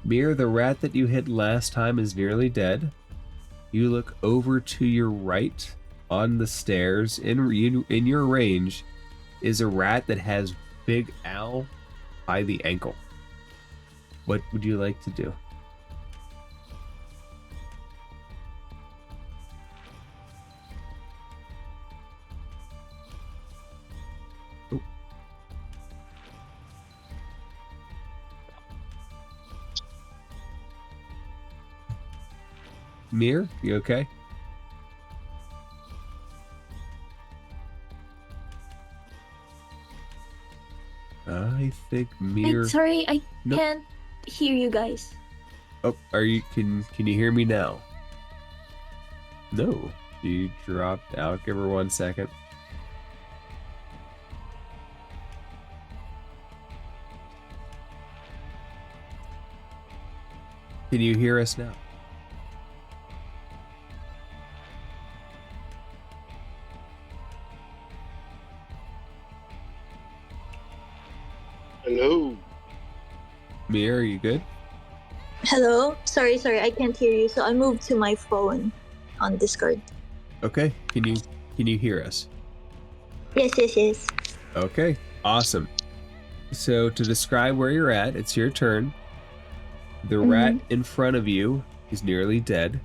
Mir, the rat that you hit last time is nearly dead. You look over to your right on the stairs. In your range is a rat that has Big Al by the ankle. What would you like to do? Mir, you okay? I think Mir. Sorry, I Nope. can't hear you guys. Oh, are you? Can you hear me now? No, you dropped out. Give her 1 second. Can you hear us now? Hello. Mir, are you good? Hello? Sorry, I can't hear you. So I moved to my phone on Discord. Okay. Can you hear us? Yes. Okay. Awesome. So to describe where you're at, it's your turn. The rat in front of you is nearly dead.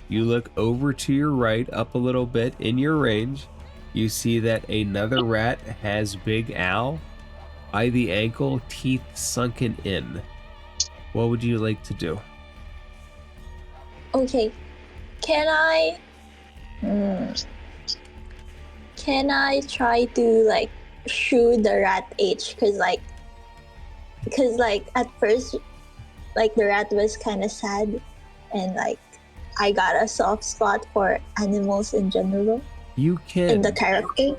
You look over to your right, up a little bit in your range. You see that another rat has Big Al by the ankle, teeth sunken in. What would you like to do? Okay. Can I try to like shoot the rat H? Cause at first like the rat was kind of sad, and like I got a soft spot for animals in general You can. in the character.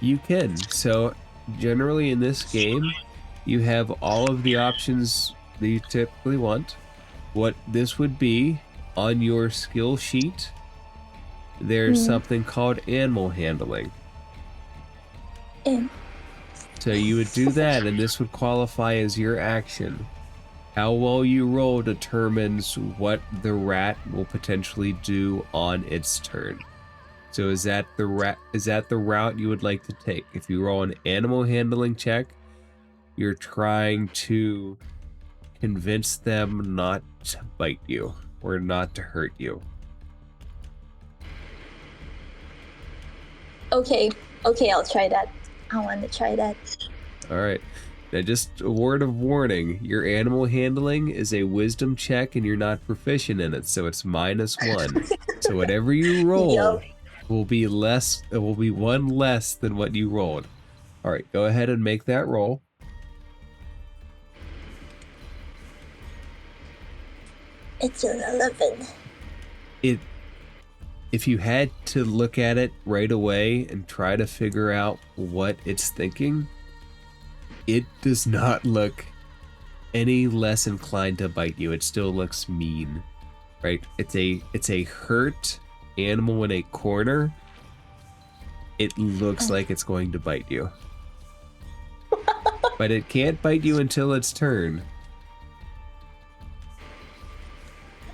You can. So generally in this game, you have all of the options that you typically want. What this would be on your skill sheet, there's something called animal handling. So you would do that, and this would qualify as your action. How well you roll determines what the rat will potentially do on its turn. So is that the route you would like to take? If you roll an animal handling check, you're trying to convince them not to bite you or not to hurt you. Okay, I'll try that. I want to try that. All right. Now, just a word of warning: your animal handling is a wisdom check, and you're not proficient in it, so it's -1. So whatever you roll Yup. will be less. It will be one less than what you rolled. All right, go ahead and make that roll. It's an 11. If you had to look at it right away and try to figure out what it's thinking, it does not look any less inclined to bite you. It still looks mean, right? It's a hurt animal in a corner. It looks like it's going to bite you. But it can't bite you until its turn.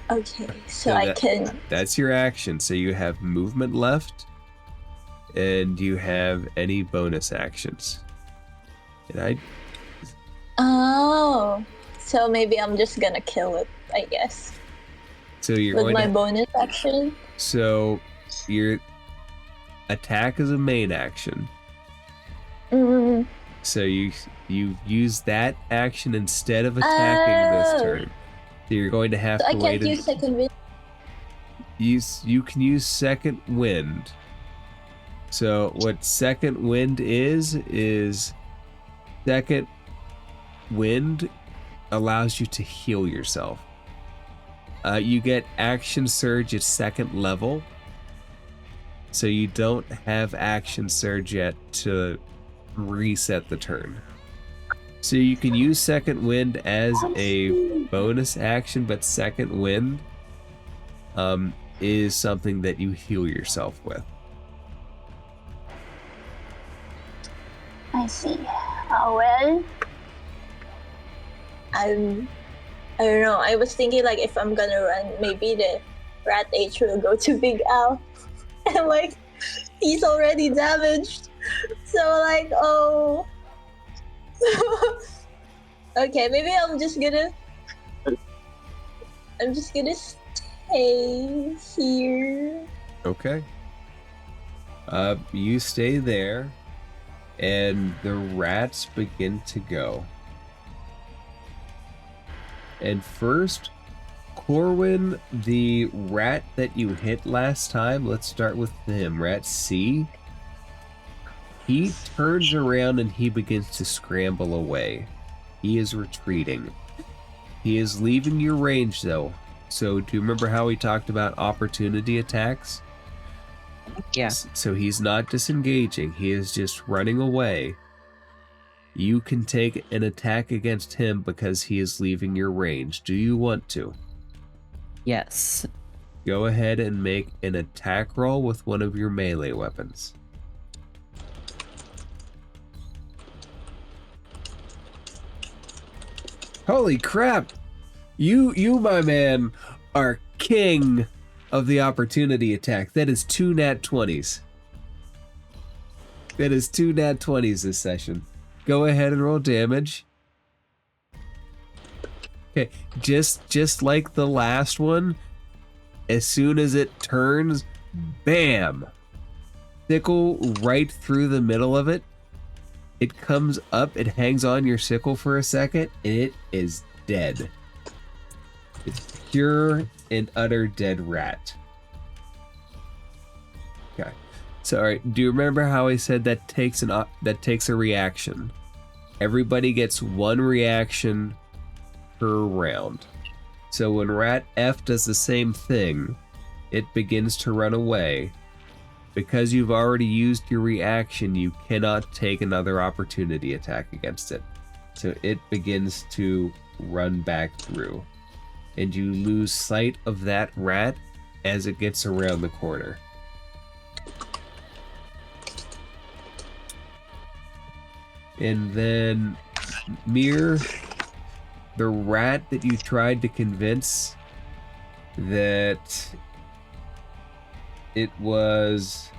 Okay, so I can. That's your action. So you have movement left, and you have any bonus actions. And Oh, so maybe I'm just gonna kill it, I guess. So you're with going my to, bonus action. So your attack is a main action. So you use that action instead of attacking this turn. So you're going to have So to I wait. can't use second wind. You can use second wind. So what second wind is second wind allows you to heal yourself. You get action surge at second level, so you don't have action surge yet to reset the turn. So you can use second wind as a bonus action, but second wind is something that you heal yourself with. I see. Well, I don't know. I was thinking like if I'm gonna run, maybe the rat H will go to Big Al, and like he's already damaged. So like, oh. Okay, maybe I'm just gonna stay here. Okay. You stay there, and the rats begin to go. And first, Corwin, the rat that you hit last time, let's start with him. Rat C. He turns around and he begins to scramble away. He is retreating. He is leaving your range, though. So, do you remember how we talked about opportunity attacks? Yeah. So he's not disengaging. He is just running away. You can take an attack against him because he is leaving your range. Do you want to? Yes. Go ahead and make an attack roll with one of your melee weapons. Holy crap! You, my man, are king of the opportunity attack. That is 2 nat 20s. That is 2 nat 20s this session. Go ahead and roll damage. Okay, just like the last one, as soon as it turns, bam! Sickle right through the middle of it. It comes up, it hangs on your sickle for a second, and it is dead. It's pure and utter dead rat. Okay. So, all right, do you remember how I said that takes a reaction? Everybody gets 1 reaction per round. So when Rat F does the same thing, it begins to run away. Because you've already used your reaction, you cannot take another opportunity attack against it. So it begins to run back through. And you lose sight of that rat as it gets around the corner. And then Mir, the rat that you tried to convince that it was...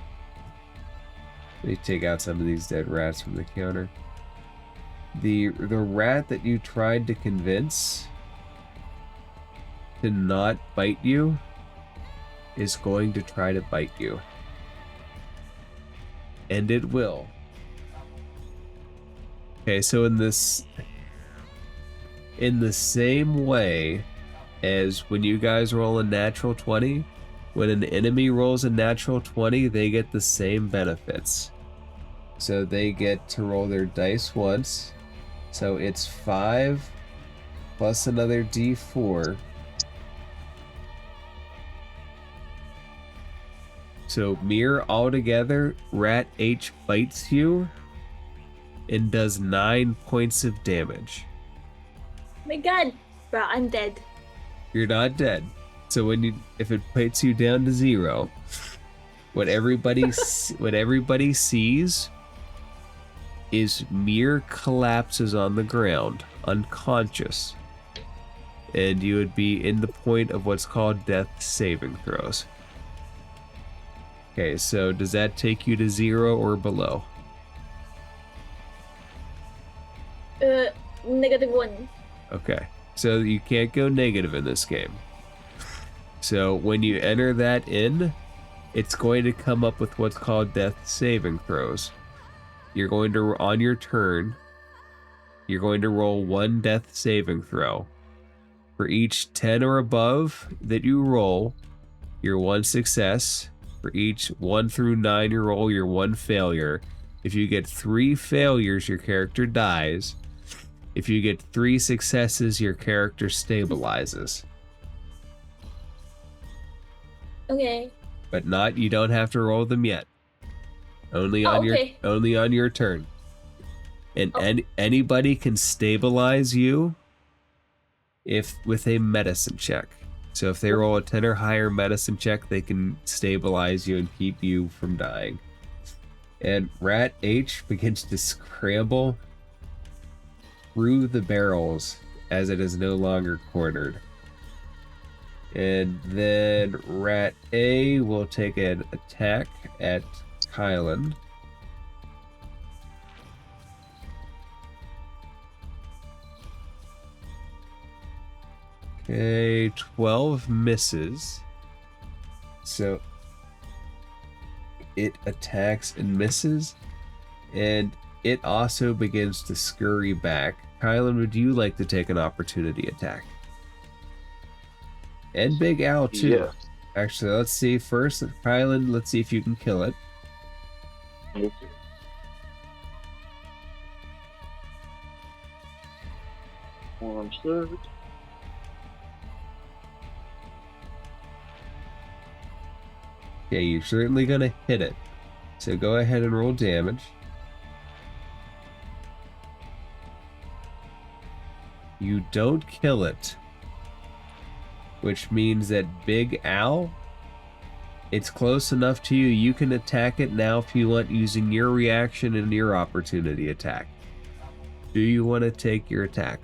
Let me take out some of these dead rats from the counter. The rat that you tried to convince to not bite you is going to try to bite you. And it will. Okay, so in the same way as when you guys roll a natural 20, when an enemy rolls a natural 20, they get the same benefits. So they get to roll their dice once. So it's 5 plus another d4. So Mir, altogether, Rat H bites you and does 9 points of damage. My god, bro, I'm dead. You're not dead. So if it bites you down to 0, what everybody sees is Mir collapses on the ground, unconscious, and you would be in the point of what's called death saving throws. Okay, so does that take you to 0 or below? -1. Okay, so you can't go negative in this game. So when you enter that in, it's going to come up with what's called death saving throws. You're going to, on your turn, you're going to roll 1 death saving throw. For each 10 or above that you roll, you're 1 success. For each 1 through 9 you roll, you're 1 failure. If you get 3 failures, your character dies. If you get 3 successes, your character stabilizes. Okay. But you don't have to roll them yet. Only on your turn. And anybody can stabilize you with a medicine check. So if they roll a 10 or higher medicine check, they can stabilize you and keep you from dying. And Rat H begins to scramble through the barrels as it is no longer cornered. And then Rat A will take an attack at Kylan. Okay, 12 misses. So it attacks and misses, and it also begins to scurry back. Kylan, would you like to take an opportunity attack? And Big Al too. Yeah. Actually, let's see first. Kylan, let's see if you can kill it. Okay. One third. Okay, you're certainly gonna hit it. So go ahead and roll damage. You don't kill it. Which means that Big Al, it's close enough to you. You can attack it now if you want, using your reaction and your opportunity attack. Do you want to take your attack?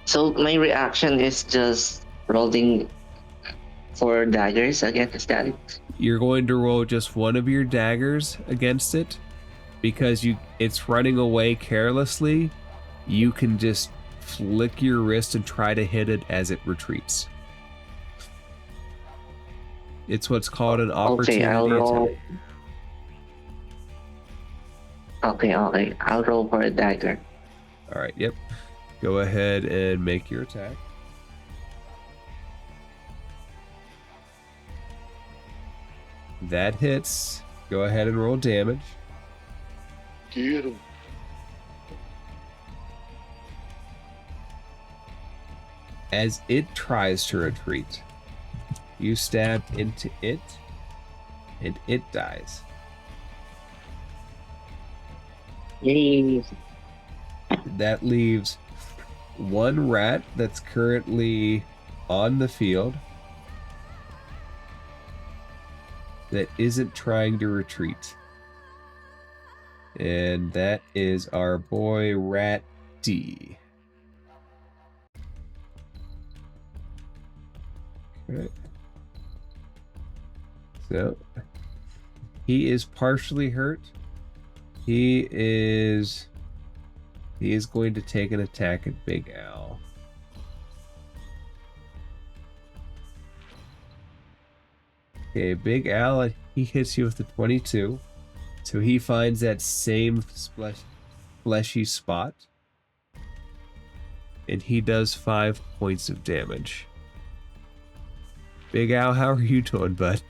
So my reaction is just rolling for daggers against that. You're going to roll just one of your daggers against it because it's running away carelessly. You can just flick your wrist and try to hit it as it retreats. It's what's called an opportunity Okay, I'll roll. attack. Okay, I'll roll for a dagger. All right, yep. Go ahead and make your attack. That hits. Go ahead and roll damage. Get him. As it tries to retreat, you stab into it, and it dies. Yay. That leaves one rat that's currently on the field that isn't trying to retreat. And that is our boy Rat D. Okay. So he is partially hurt. He is going to take an attack at Big Al. Okay, Big Al, he hits you with the 22. So he finds that same fleshy spot. And he does 5 points of damage. Big Al, how are you doing, bud?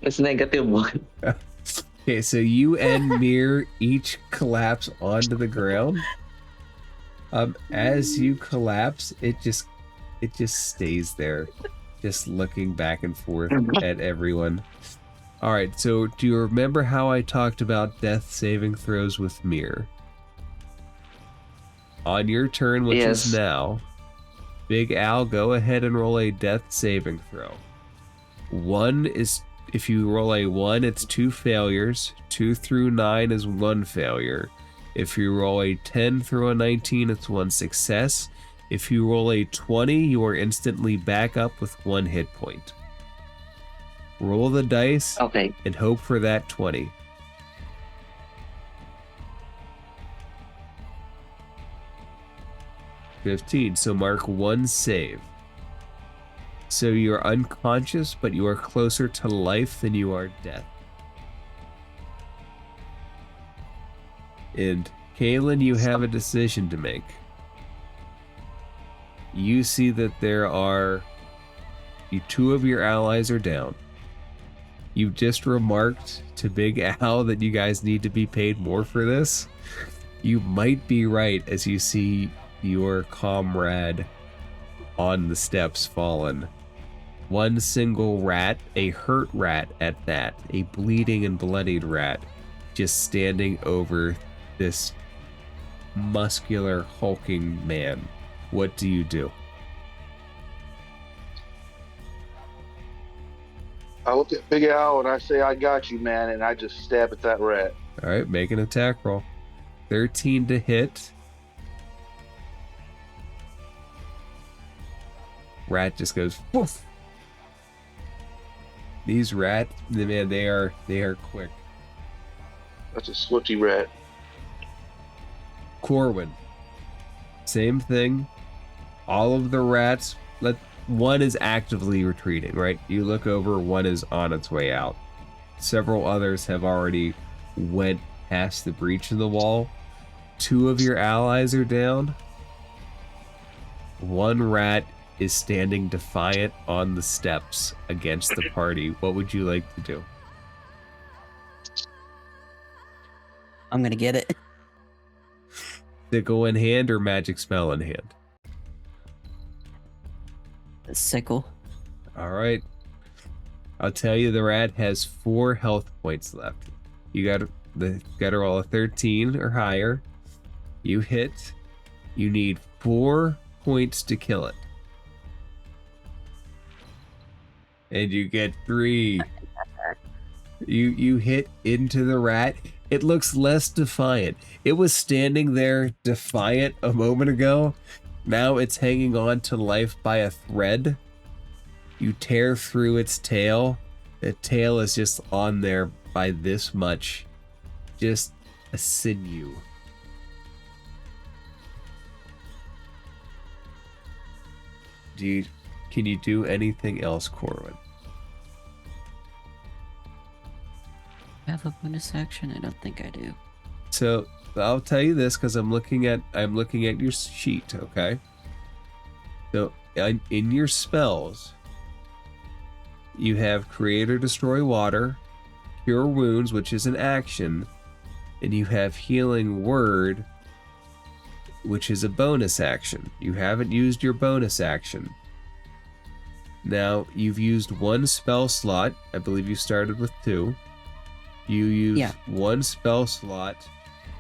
It's -1. Okay, so you and Mir each collapse onto the ground. As you collapse, it just stays there, just looking back and forth at everyone. All right, so do you remember how I talked about death saving throws with Mir? On your turn, which is now, Big Al, go ahead and roll a death saving throw. If you roll a 1, it's 2 failures. 2 through 9 is 1 failure. If you roll a 10 through a 19, it's 1 success. If you roll a 20, you are instantly back up with 1 hit point. Roll the dice and hope for that 20. $15, so mark 1 save. So you're unconscious, but you are closer to life than you are death. And Kaylin, you have a decision to make. You see that two of your allies are down. You just remarked to Big Al that you guys need to be paid more for this. You might be right as you see your comrade on the steps fallen. One single rat, a hurt rat at that, a bleeding and bloodied rat, just standing over this muscular, hulking man. What do you do? I look at Big Al and I say, "I got you, man," and I just stab at that rat. All right, make an attack roll. 13 to hit. Rat just goes woof. These rats, man, they are quick. That's a switchy rat. Corwin, same thing. All of the rats, one is actively retreating, right? You look over, one is on its way out. Several others have already went past the breach in the wall. 2 of your allies are down. 1 rat is standing defiant on the steps against the party. What would you like to do? I'm gonna get it. Sickle in hand or magic spell in hand? The sickle. All right. I'll tell you, the rat has 4 health points left. You got to roll a 13 or higher. You hit. You need 4 points to kill it. And you get 3. You hit into the rat. It looks less defiant. It was standing there defiant a moment ago. Now it's hanging on to life by a thread. You tear through its tail. The tail is just on there by this much. Just a sinew. Can you do anything else, Corwin? Have a bonus action? I don't think I do. So I'll tell you this because I'm looking at your sheet, okay? So in your spells, you have Create or Destroy Water, Cure Wounds, which is an action, and you have Healing Word, which is a bonus action. You haven't used your bonus action. Now, you've used 1 spell slot. I believe you started with 2. You used 1 spell slot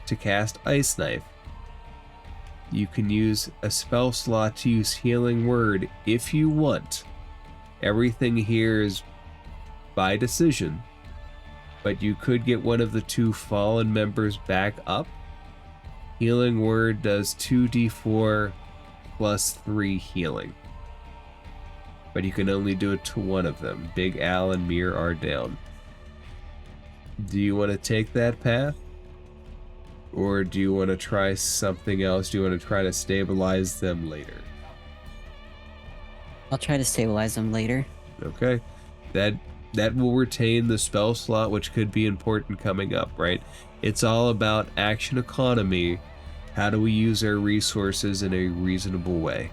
to cast Ice Knife. You can use a spell slot to use Healing Word if you want. Everything here is by decision, but you could get one of the 2 fallen members back up. Healing Word does 2d4 plus 3 healing, but you can only do it to one of them. Big Al and Mir are down. Do you want to take that path? Or do you want to try something else? Do you want to try to stabilize them later? I'll try to stabilize them later. Okay. That will retain the spell slot, which could be important coming up, right? It's all about action economy. How do we use our resources in a reasonable way?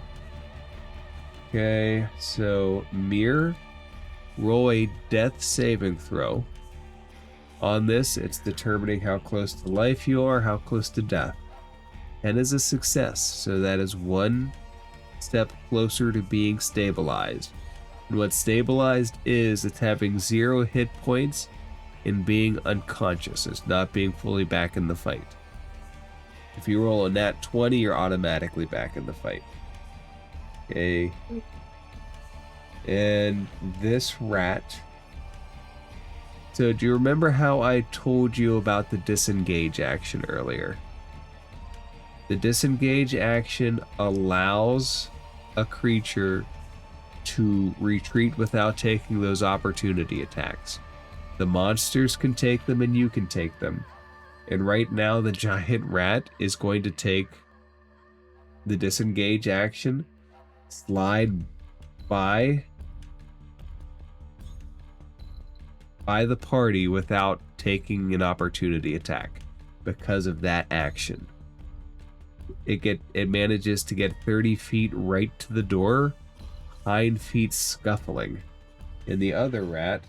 Okay, so Mir, roll a death saving throw. On this, it's determining how close to life you are, how close to death. 10 is a success, so that is 1 step closer to being stabilized. And what stabilized is, it's having 0 hit points and being unconscious. It's not being fully back in the fight. If you roll a nat 20, you're automatically back in the fight. Okay. And this rat... So do you remember how I told you about the disengage action earlier? The disengage action allows a creature to retreat without taking those opportunity attacks. The monsters can take them and you can take them. And right now the giant rat is going to take the disengage action, slide by the party without taking an opportunity attack because of that action. It manages to get 30 feet right to the door, hind feet scuffling. And the other rat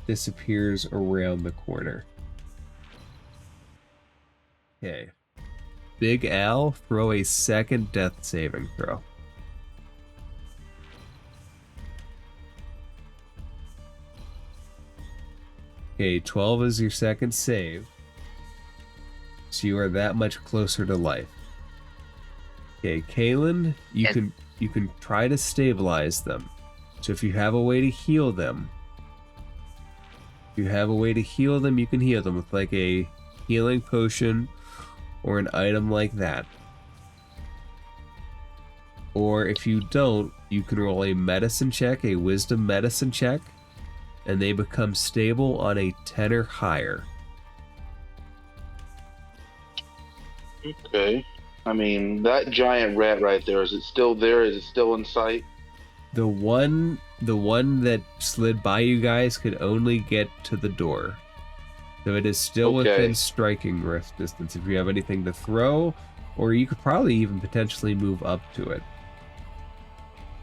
disappears around the corner. Okay. Big Al, throw a second death saving throw. Okay, 12 is your second save. So you are that much closer to life. Okay, Kaylin, you can try to stabilize them. So if you have a way to heal them, you can heal them with like a healing potion or an item like that. Or if you don't, you can roll a medicine check, a wisdom medicine check, and they become stable on a 10 or higher. Okay. I mean, that giant rat right there, is it still there? Is it still in sight? The one that slid by you guys could only get to the door. So it is still Okay. within striking rift distance if you have anything to throw, or you could probably even potentially move up to it.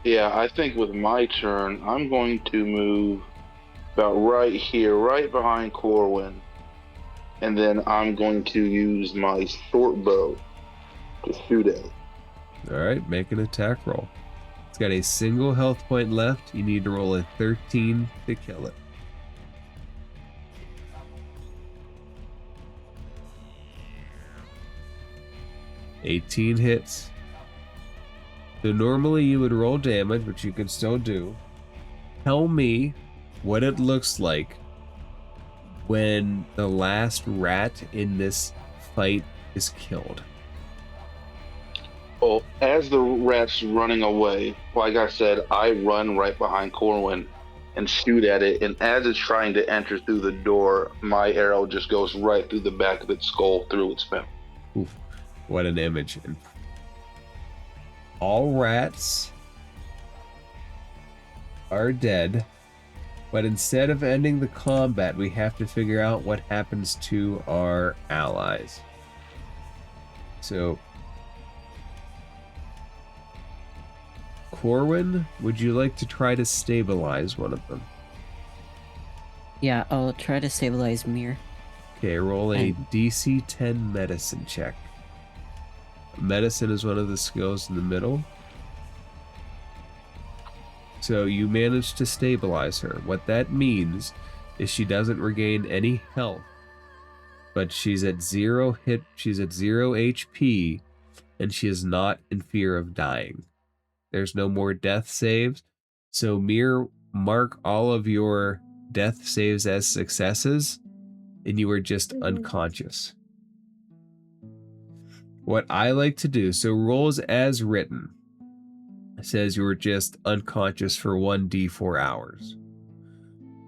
Yeah, I think with my turn, I'm going to move about right here, right behind Corwin. And then I'm going to use my short bow to shoot at it. Alright, make an attack roll. It's got a single health point left. You need to roll a 13 to kill it. $18 hits. So normally you would roll damage, which you can still do. Tell me what it looks like when the last rat in this fight is killed. Well, as the rat's running away, like I said, I run right behind Corwin and shoot at it. And as it's trying to enter through the door, my arrow just goes right through the back of its skull, through its mouth. Oof, what an image. And all rats are dead, but instead of ending the combat, we have to figure out what happens to our allies. So, Corwin, would you like to try to stabilize one of them? Yeah, I'll try to stabilize Mir. Okay, roll a DC 10 medicine check. Medicine is one of the skills in the middle. So you managed to stabilize her. What that means is she doesn't regain any health, but she's at 0 HP, and she is not in fear of dying. There's no more death saves. So Mir, mark all of your death saves as successes, and you are just unconscious. What I like to do, so rolls as written. It says you were just unconscious for 1d4 hours.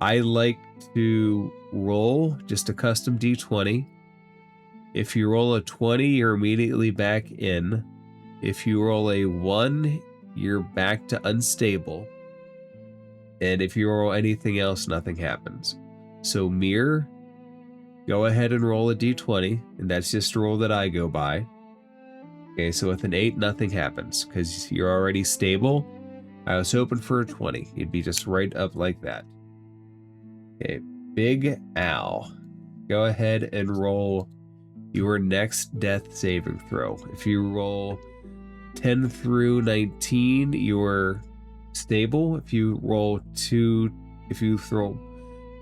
I like to roll just a custom d20. If you roll a 20, you're immediately back in. If you roll a 1, you're back to unstable. And if you roll anything else, nothing happens. So Mir, go ahead and roll a d20, and that's just a roll that I go by. Okay, so with an 8, nothing happens, because you're already stable. I was hoping for a 20. You'd be just right up like that. Okay, Big Al, go ahead and roll your next death saving throw. If you roll 10 through 19, you're stable. If you throw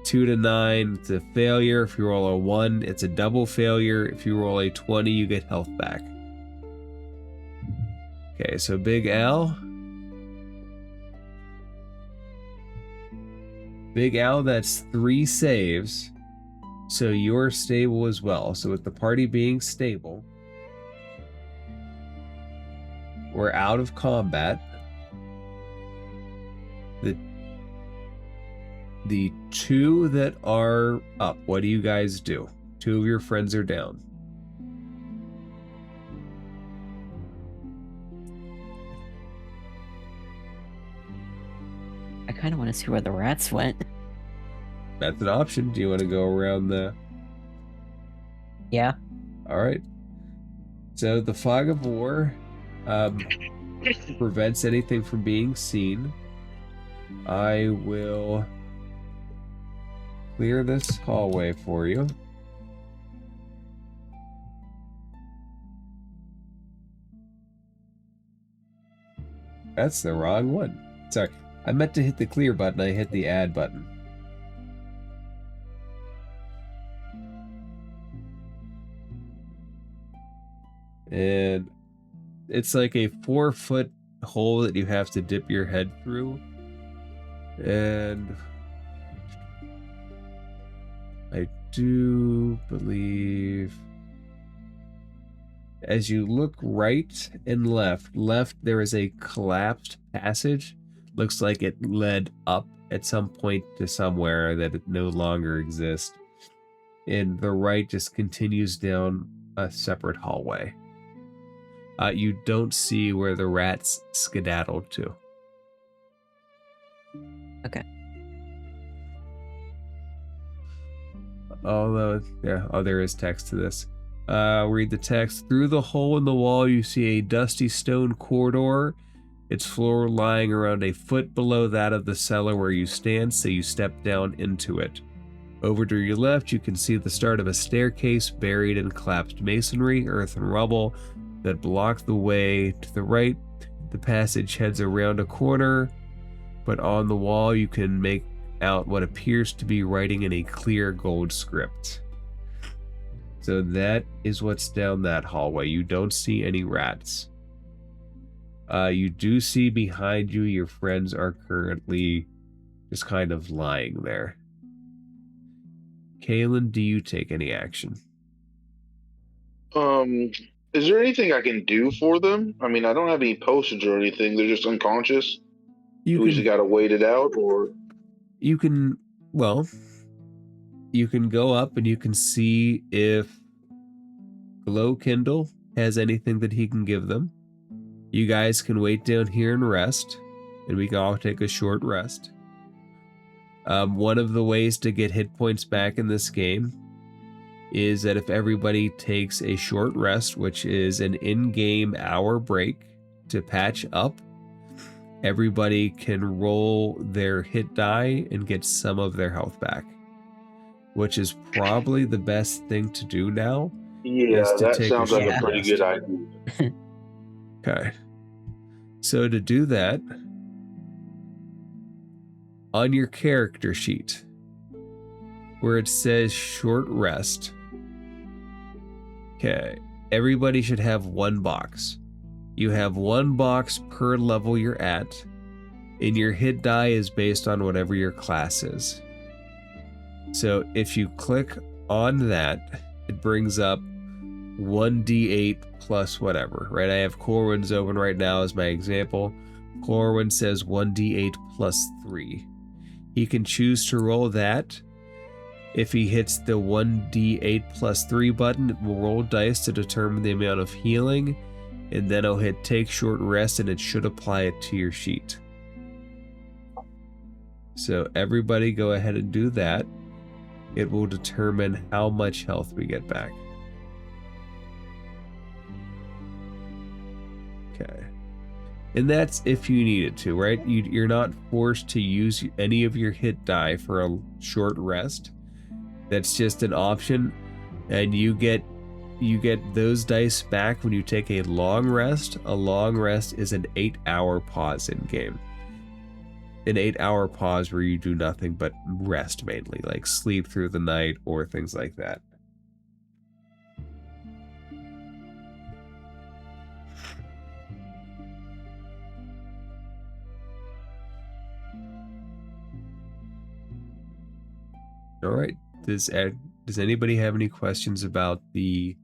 2 to 9, it's a failure. If you roll a 1, it's a double failure. If you roll a 20, you get health back. Okay, so Big Al. Big Al, that's 3 saves. So you're stable as well. So with the party being stable, we're out of combat. The 2 that are up, what do you guys do? 2 of your friends are down. I kind of want to see where the rats went. That's an option. Do you want to go around the... Yeah. Alright. So the fog of war prevents anything from being seen. I will clear this hallway for you. That's the wrong one. Sorry. I meant to hit the clear button. I hit the add button. And it's like a 4-foot hole that you have to dip your head through. And I do believe as you look right and left, there is a collapsed passage. Looks like it led up at some point to somewhere that it no longer exists. And the right just continues down a separate hallway. You don't see where the rats skedaddled to. Okay. although, yeah, oh, there is text to this. Read the text. Through the hole in the wall, you see a dusty stone corridor. Its floor lying around a foot below that of the cellar where you stand, so you step down into it. Over to your left, you can see the start of a staircase buried in collapsed masonry, earth, and rubble that block the way. To the right, the passage heads around a corner, but on the wall you can make out what appears to be writing in a clear gold script. So that is what's down that hallway. You don't see any rats. You do see behind you your friends are currently just kind of lying there. Kalen, do you take any action? Is there anything I can do for them? I mean, I don't have any potions or anything. They're just unconscious. We just gotta wait it out, or you can go up and you can see if Glow Kindle has anything that he can give them. You guys can wait down here and rest, and we can all take a short rest. One of the ways to get hit points back in this game is that if everybody takes a short rest, which is an in-game hour break to patch up, everybody can roll their hit die and get some of their health back, which is probably the best thing to do now. Yeah, that sounds like a pretty good idea. Okay. So to do that, on your character sheet, where it says short rest, okay, everybody should have one box. You have one box per level you're at, and your hit die is based on whatever your class is. So if you click on that, it brings up 1d8 plus whatever, right? I have Corwin's open right now as my example. Corwin says 1d8 plus 3. He can choose to roll that. If he hits the 1d8 plus 3 button, it will roll dice to determine the amount of healing, and then I'll hit take short rest and it should apply it to your sheet. So everybody go ahead and do that. It will determine how much health we get back. Okay. And that's if you needed to, right? You're not forced to use any of your hit die for a short rest. That's just an option, and you get those dice back when you take a long rest. A long rest is an 8-hour pause in game. An 8-hour pause where you do nothing but rest, mainly, like sleep through the night or things like that. All right. Does anybody have any questions about the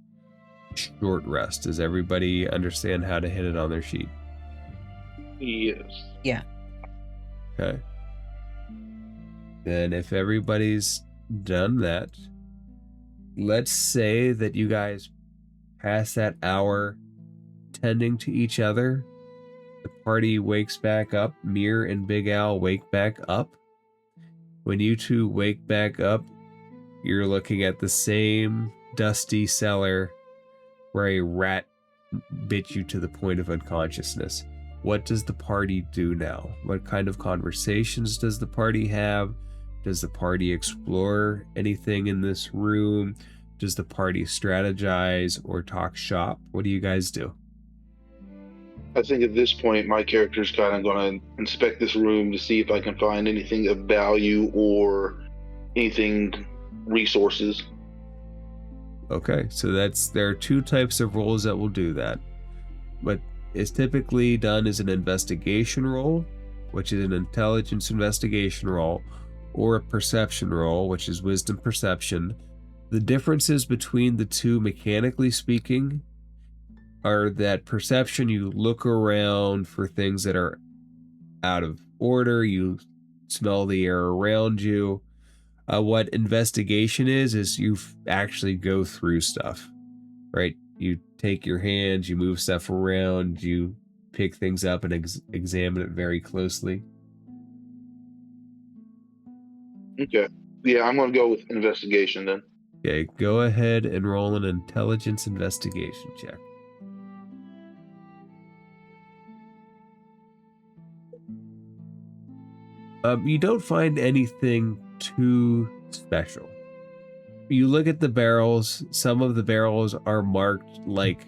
short rest? Does everybody understand how to hit it on their sheet? Yes. Yeah. Okay. Then if everybody's done that, let's say that you guys pass that hour tending to each other. The party wakes back up. Mir and Big Al wake back up. When you two wake back up, you're looking at the same dusty cellar where a rat bit you to the point of unconsciousness. What does the party do now? What kind of conversations does the party have? Does the party explore anything in this room? Does the party strategize or talk shop? What do you guys do? I think at this point, my character's kind of going to inspect this room to see if I can find anything of value or anything resources. Okay, so there are two types of rolls that will do that. What is typically done is an investigation roll, which is an intelligence investigation roll, or a perception roll, which is wisdom perception. The differences between the two, mechanically speaking, are that perception, you look around for things that are out of order, you smell the air around you. What investigation is you actually go through stuff, right? You take your hands, you move stuff around, you pick things up and examine it very closely. Okay. Yeah, I'm gonna go with investigation then. Okay, go ahead and roll an intelligence investigation check. You don't find anything too special. You look at the barrels. Some of the barrels are marked like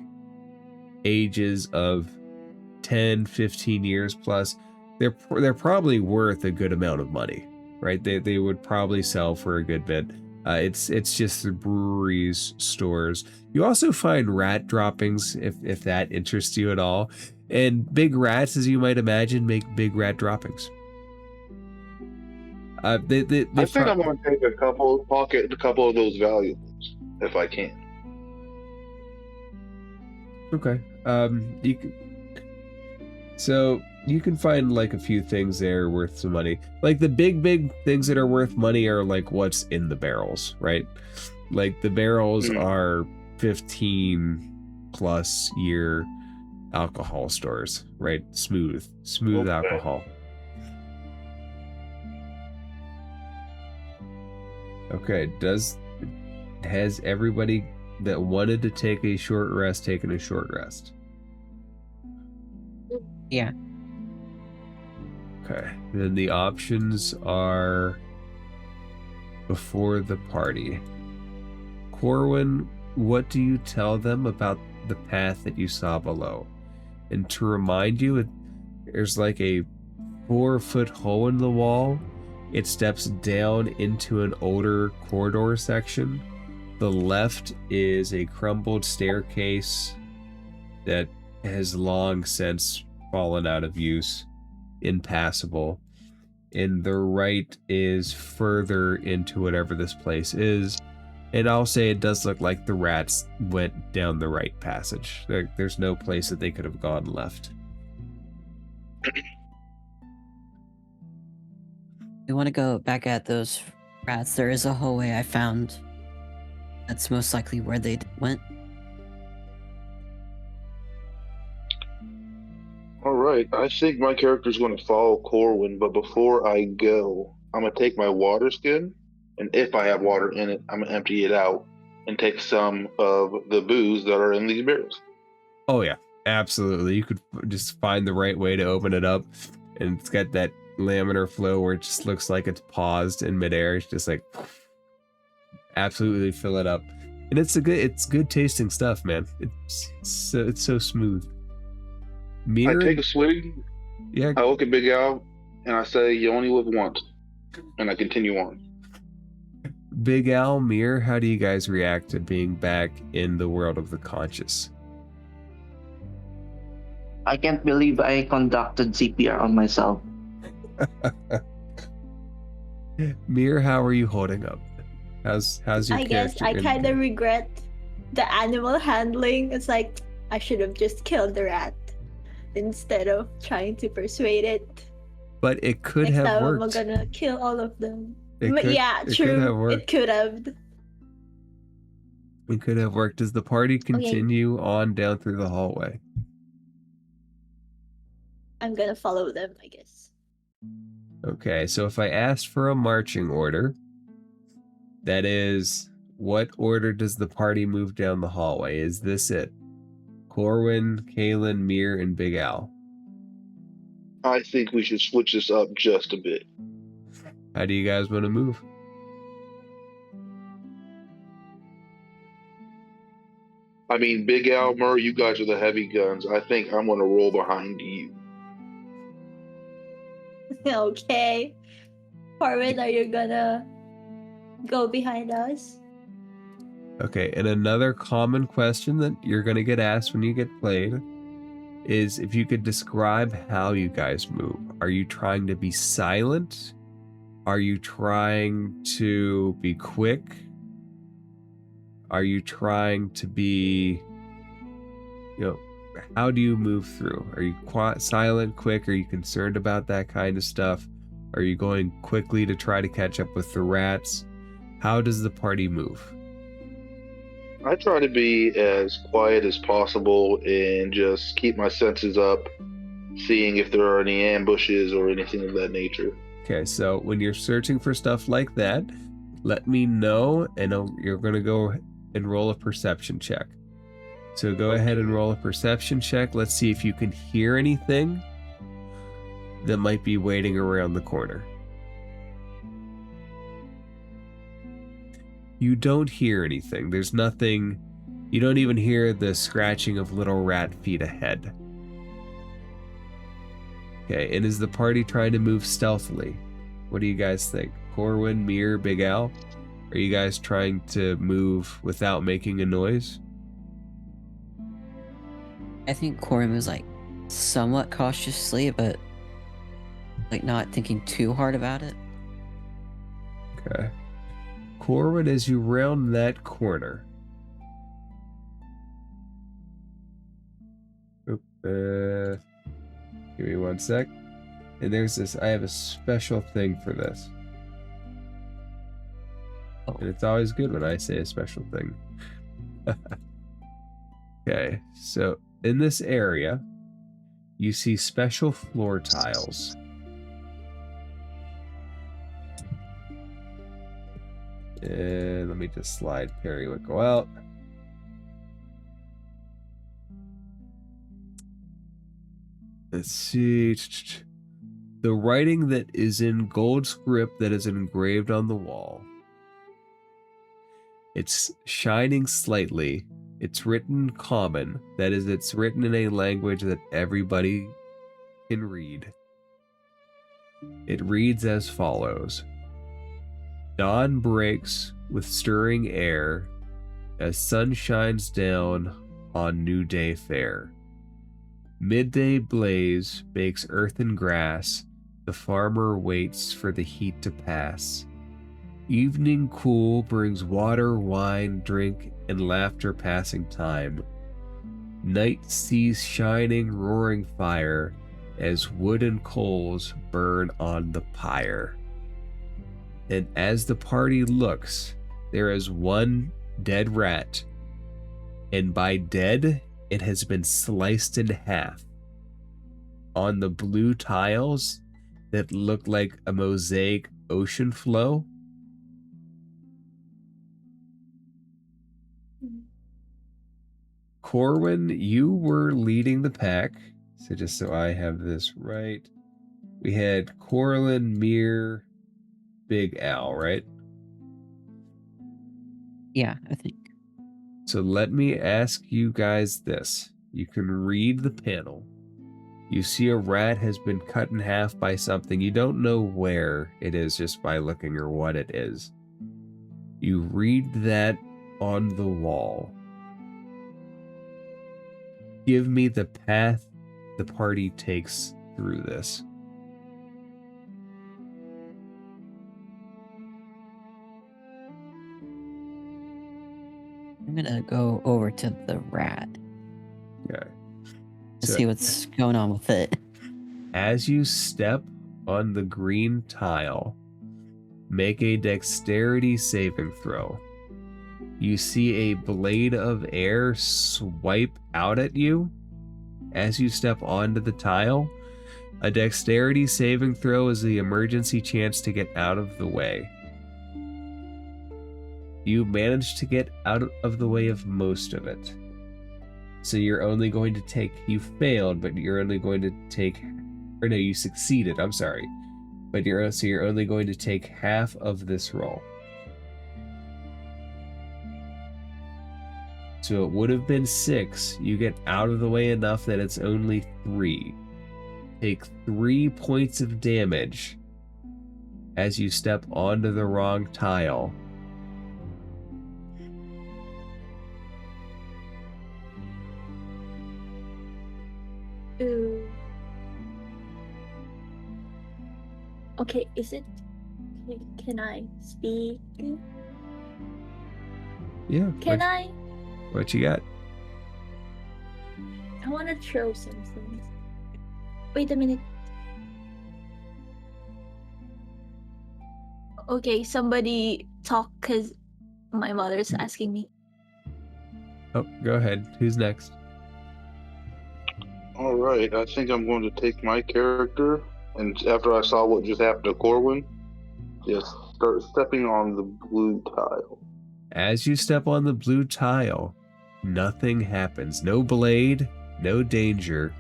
ages of 10, 15 years plus. They're probably worth a good amount of money, right? They would probably sell for a good bit. It's just the brewery's stores. You also find rat droppings if that interests you at all. And big rats, as you might imagine, make big rat droppings. I think I'm gonna take pocket a couple of those valuables if I can. Okay. So you can find like a few things there worth some money. Like the big things that are worth money are like what's in the barrels, right? Like the barrels are 15+ year alcohol stores, right? Smooth Okay. alcohol. Okay, has everybody that wanted to take a short rest taken a short rest? Yeah. Okay, then the options are before the party. Corwin, what do you tell them about the path that you saw below? And to remind you, there's like a 4-foot hole in the wall. It steps down into an older corridor section. The left is a crumbled staircase that has long since fallen out of use, impassable. And the right is further into whatever this place is. And I'll say it does look like the rats went down the right passage. There's no place that they could have gone left. We want to go back at those rats. There is a hallway I found. That's most likely where they went. All right, I think my character's going to follow Corwin, but before I go, I'm going to take my water skin, and if I have water in it, I'm going to empty it out and take some of the booze that are in these barrels. Oh yeah, absolutely. You could just find the right way to open it up, and it's got that laminar flow where it just looks like it's paused in midair. It's just like absolutely fill it up, and it's good tasting stuff, man. It's so smooth. Mirror, I take a swig, yeah. I look at Big Al, and I say, "You only live once," and I continue on. Big Al, Mirror, how do you guys react to being back in the world of the conscious? I can't believe I conducted CPR on myself. Mirror, how are you holding up? How's your I guess character? I kind of regret the animal handling. It's like I should have just killed the rat instead of trying to persuade it. But it could Next have time worked. I'm gonna kill all of them. It could have True. worked. It could have. It could have worked. Does the party continue on down through the hallway? I'm gonna follow them, I guess. Okay, so if I asked for a marching order, that is, what order does the party move down the hallway? Is this it? Corwin, Kalen, Mir, and Big Al. I think we should switch this up just a bit. How do you guys want to move? I mean, Big Al, Murray, you guys are the heavy guns. I think I'm going to roll behind you. Okay. Corwin, are you gonna go behind us? Okay, and another common question that you're going to get asked when you get played is if you could describe how you guys move. Are you trying to be silent? Are you trying to be quick? Are you trying to be, how do you move through? Are you silent, quick? Are you concerned about that kind of stuff? Are you going quickly to try to catch up with the rats? How does the party move? I try to be as quiet as possible and just keep my senses up, seeing if there are any ambushes or anything of that nature. Okay, so when you're searching for stuff like that, let me know, and you're going to go and roll a perception check. So go ahead and roll a perception check. Let's see if you can hear anything that might be waiting around the corner. You don't hear anything. There's nothing. You don't even hear the scratching of little rat feet ahead. Okay, and is the party trying to move stealthily? What do you guys think? Corwin, Mir, Big Al? Are you guys trying to move without making a noise? I think Corwin was like somewhat cautiously, but like not thinking too hard about it. Okay. Corwin, as you round that corner. Oop, give me 1 sec. And there's this, I have a special thing for this. Oh. And it's always good when I say a special thing. Okay, so in this area, you see special floor tiles. And let me just slide Periwinkle out. Let's see. The writing that is in gold script that is engraved on the wall. It's shining slightly. It's written common. That is, it's written in a language that everybody can read. It reads as follows. Dawn breaks with stirring air as sun shines down on new day fair. Midday blaze bakes earth and grass. The farmer waits for the heat to pass. Evening cool brings water, wine, drink, and laughter passing time. Night sees shining, roaring fire as wood and coals burn on the pyre. And as the party looks, there is one dead rat, and by dead, it has been sliced in half. On the blue tiles that look like a mosaic ocean flow, Corwin, you were leading the pack. So just so I have this right, we had Corlin, Mir, Big Al, right? Yeah, I think. So let me ask you guys this. You can read the panel. You see a rat has been cut in half by something. You don't know where it is just by looking or what it is. You read that on the wall. Give me the path the party takes through this. I'm gonna go over to the rat Okay. to So see what's going on with it. as you step on the green tile, make a dexterity saving throw. You see a blade of air swipe out at you as you step onto the tile. A dexterity saving throw is the emergency chance to get out of the way. You managed to get out of the way of most of it. So you're only going to take, you failed, but you're only going to take, or no, you succeeded, I'm sorry. But you're only going to take half of this roll. So it would have been 6. You get out of the way enough that it's only 3. Take 3 points of damage as you step onto the wrong tile. Ooh. Okay, is it? Can I speak? Yeah. Can I? What you got? I want to throw something. Wait a minute. Okay, somebody talk because my mother's asking me. Oh, go ahead. Who's next? All right, I think I'm going to take my character, and after I saw what just happened to Corwin, just start stepping on the blue tile. As you step on the blue tile, nothing happens. No blade, no danger.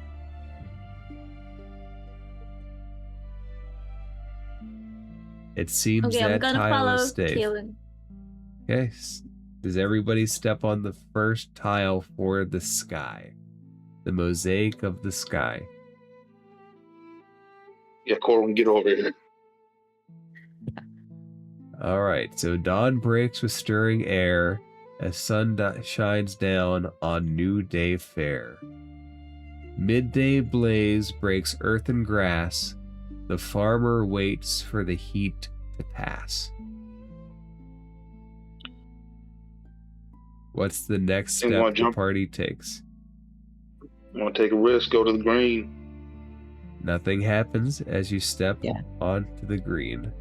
It seems Okay, I'm that gonna tile follow is safe. Kaylin. Okay. Does everybody step on the first tile for the sky? The mosaic of the sky. Yeah, Corwin, get over here. All right, so dawn breaks with stirring air as sun shines down on new day fair. Midday blaze breaks earth and grass. The farmer waits for the heat to pass. What's the next You step wanna the jump? party takes? You want to take a risk? Go to the green. Nothing happens as you step Yeah. onto the green.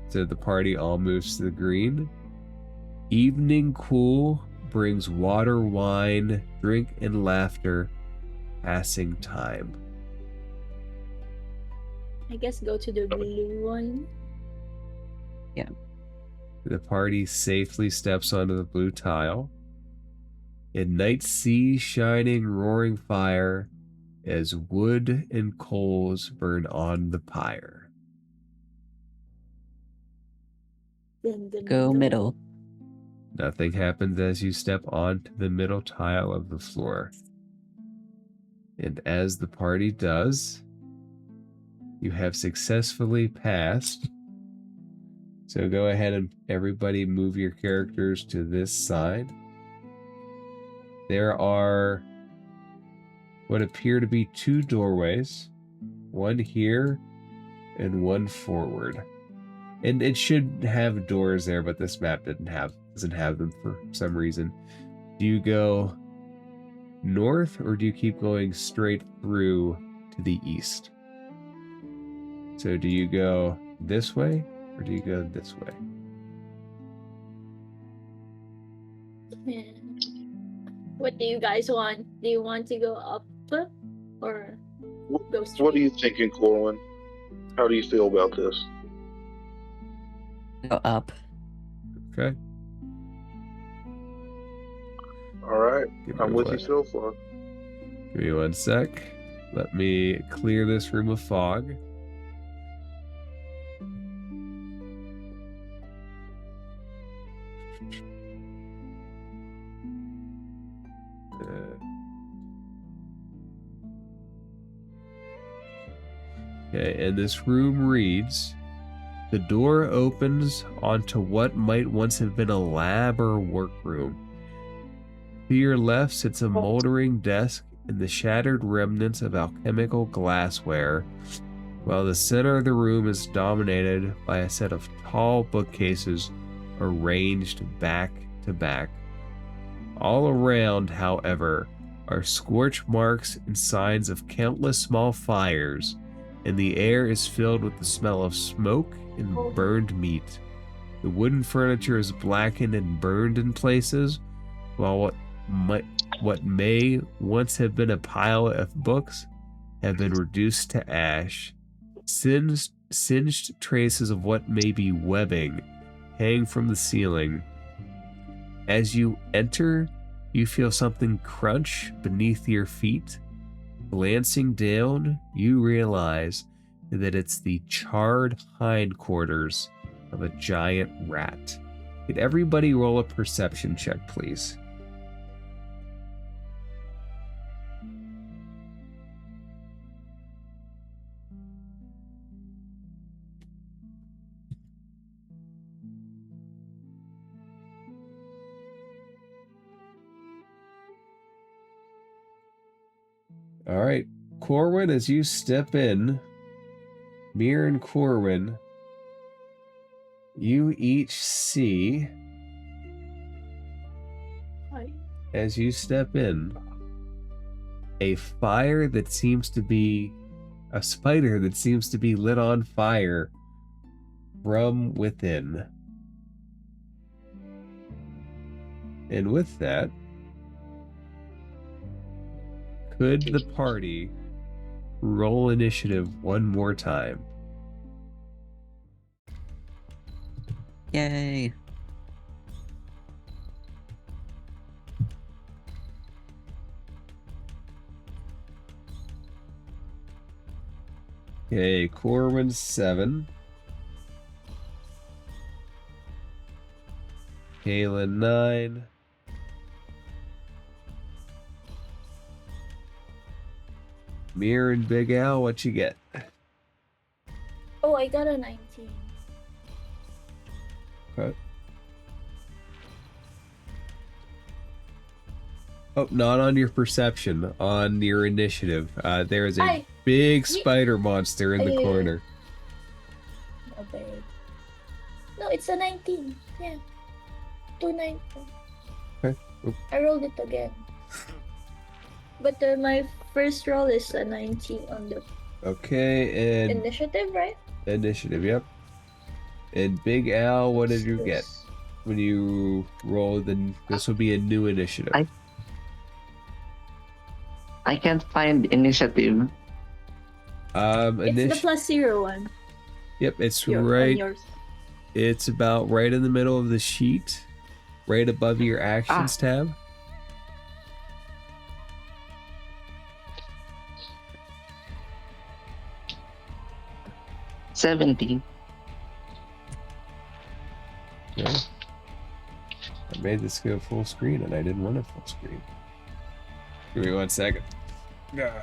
So the party all moves to the green. Evening cool brings water, wine, drink, and laughter, passing time. I guess go to the blue one. The party safely steps onto the blue tile. In night sea shining roaring fire as wood and coals burn on the pyre. Then the Go middle. Nothing happens as you step onto the middle tile of the floor. And as the party does, you have successfully passed. So go ahead and everybody move your characters to this side. There are what appear to be two doorways, one here and one forward. And it should have doors there, but this map doesn't have them for some reason. Do you go north or do you keep going straight through to the east? So do you go this way or do you go this way? Yeah. What do you guys want? Do you want to go up or go straight? What are you thinking, Corwin? How do you feel about this? Go up. Okay. All right, Give I'm me with one- you so far. Give me 1 sec. Let me clear this room of fog. Okay, and this room reads, the door opens onto what might once have been a lab or workroom. To your left sits a moldering desk and the shattered remnants of alchemical glassware, while the center of the room is dominated by a set of tall bookcases arranged back to back. All around, however, are scorch marks and signs of countless small fires, and the air is filled with the smell of smoke and burned meat. The wooden furniture is blackened and burned in places, while what may once have been a pile of books have been reduced to ash. Singed traces of what may be webbing hang from the ceiling. As you enter, you feel something crunch beneath your feet. Glancing down, you realize that it's the charred hindquarters of a giant rat. Could everybody roll a perception check, please? All right, Corwin, as you step in, Mir and Corwin, you each see, Hi. as you step in, a fire that seems to be, a spider that seems to be lit on fire from within. And with that, could the party roll initiative one more time? Yay! Okay, Corwin 7. Kaylin 9. Mir and Big Al, what you get? Oh, I got a 19. Okay. Oh, not on your perception, on your initiative. There is a Ay! big spider monster in the Ay. corner. Okay. No, it's a 19. Yeah. 219. Okay. Oop. I rolled it again. But my first roll is a 19 on the Okay, and initiative, right? initiative, yep. And Big Al, what did you get when you roll? Then this will be a new initiative. I can't find initiative. It's the +0 one. Yep, it's On right. yours. It's about right in the middle of the sheet, right above your actions tab. $17. Okay. I made this go full screen and I didn't want it full screen. Give me 1 second. Yeah.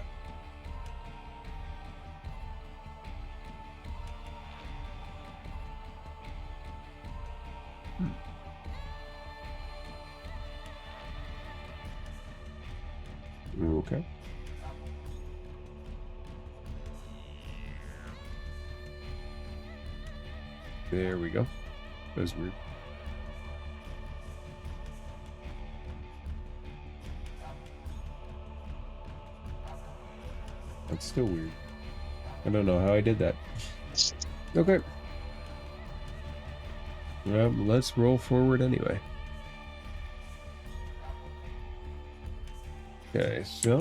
Okay. There we go. That was weird. That's still weird. I don't know how I did that. Okay. Well, let's roll forward anyway. Okay, so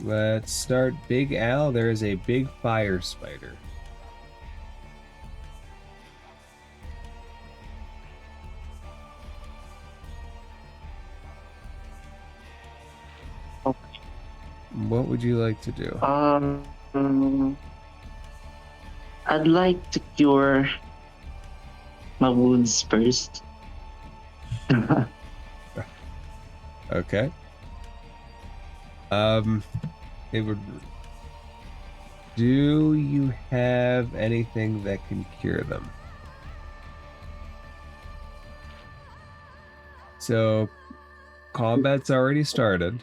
let's start Big Al. There is a big fire spider. What would you like to do? I'd like to cure my wounds first. Okay. It would. Do you have anything that can cure them? So, combat's already started.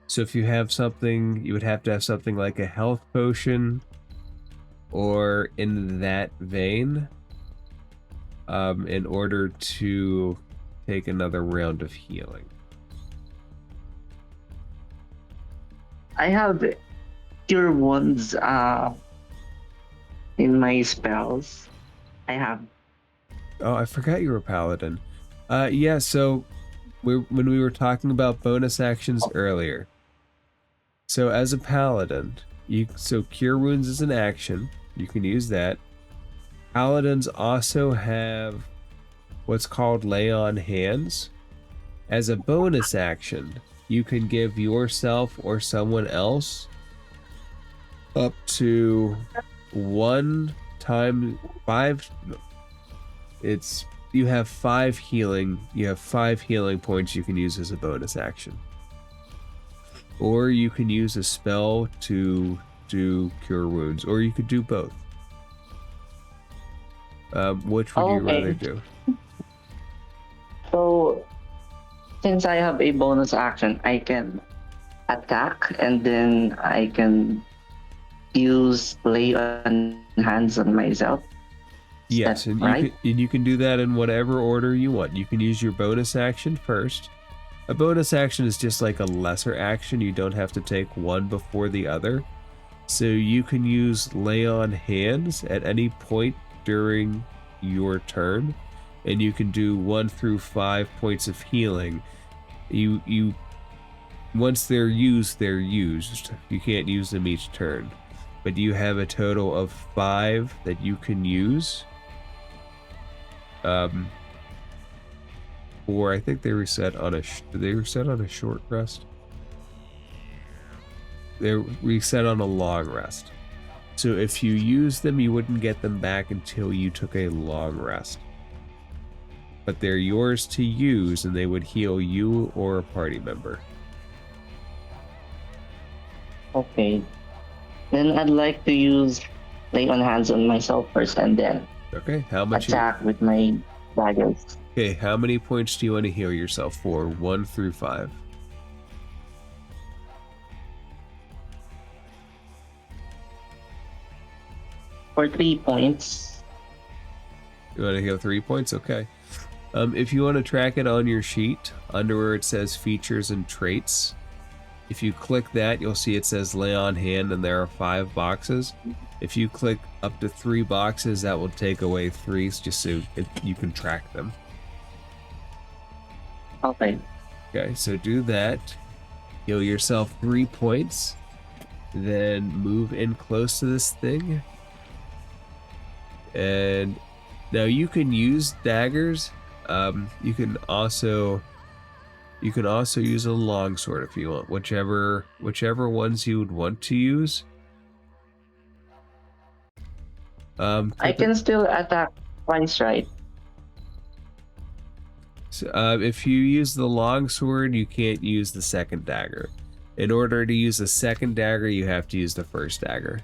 So if you have something, you would have to have something like a health potion, or in that vein, in order to take another round of healing. I have cure wounds in my spells. I have. Oh, I forgot you were a paladin. Yeah, so when we were talking about bonus actions earlier. So as a paladin, so cure wounds is an action. You can use that. Paladins also have what's called lay on hands. As a bonus action, you can give yourself or someone else up to 1 times 5. You have 5 healing. You have 5 healing points you can use as a bonus action. Or you can use a spell to do cure wounds, or you could do both. Which would you rather do? So, since I have a bonus action, I can attack and then I can use lay on hands on myself. Yes, and right? you can do that in whatever order you want. You can use your bonus action first. A bonus action is just like a lesser action. You don't have to take one before the other. So you can use lay on hands at any point during your turn, and you can do 1 through 5 points of healing. Once they're used, they're used. You can't use them each turn. but you have a total of 5 that you can use. Or I think they were set on a short rest. They're reset on a long rest. So if you use them, you wouldn't get them back until you took a long rest. But they're yours to use, and they would heal you or a party member. Okay. Then I'd like to use lay on hands on myself first and then Okay, how much? attack with my daggers. Okay, how many points do you want to heal yourself for? 1 through 5. For 3 points. You want to heal 3 points? Okay. If you want to track it on your sheet, under where it says features and traits, if you click that, you'll see it says lay on hand, and there are 5 boxes. If you click up to 3 boxes, that will take away 3, just so you can track them. Okay. Okay, so do that. Heal yourself 3 points. Then move in close to this thing. And now you can use daggers. You can also use a longsword if you want, whichever ones you would want to use. I can still attack twice, right? So, if you use the longsword, you can't use the second dagger. In order to use the second dagger, you have to use the first dagger.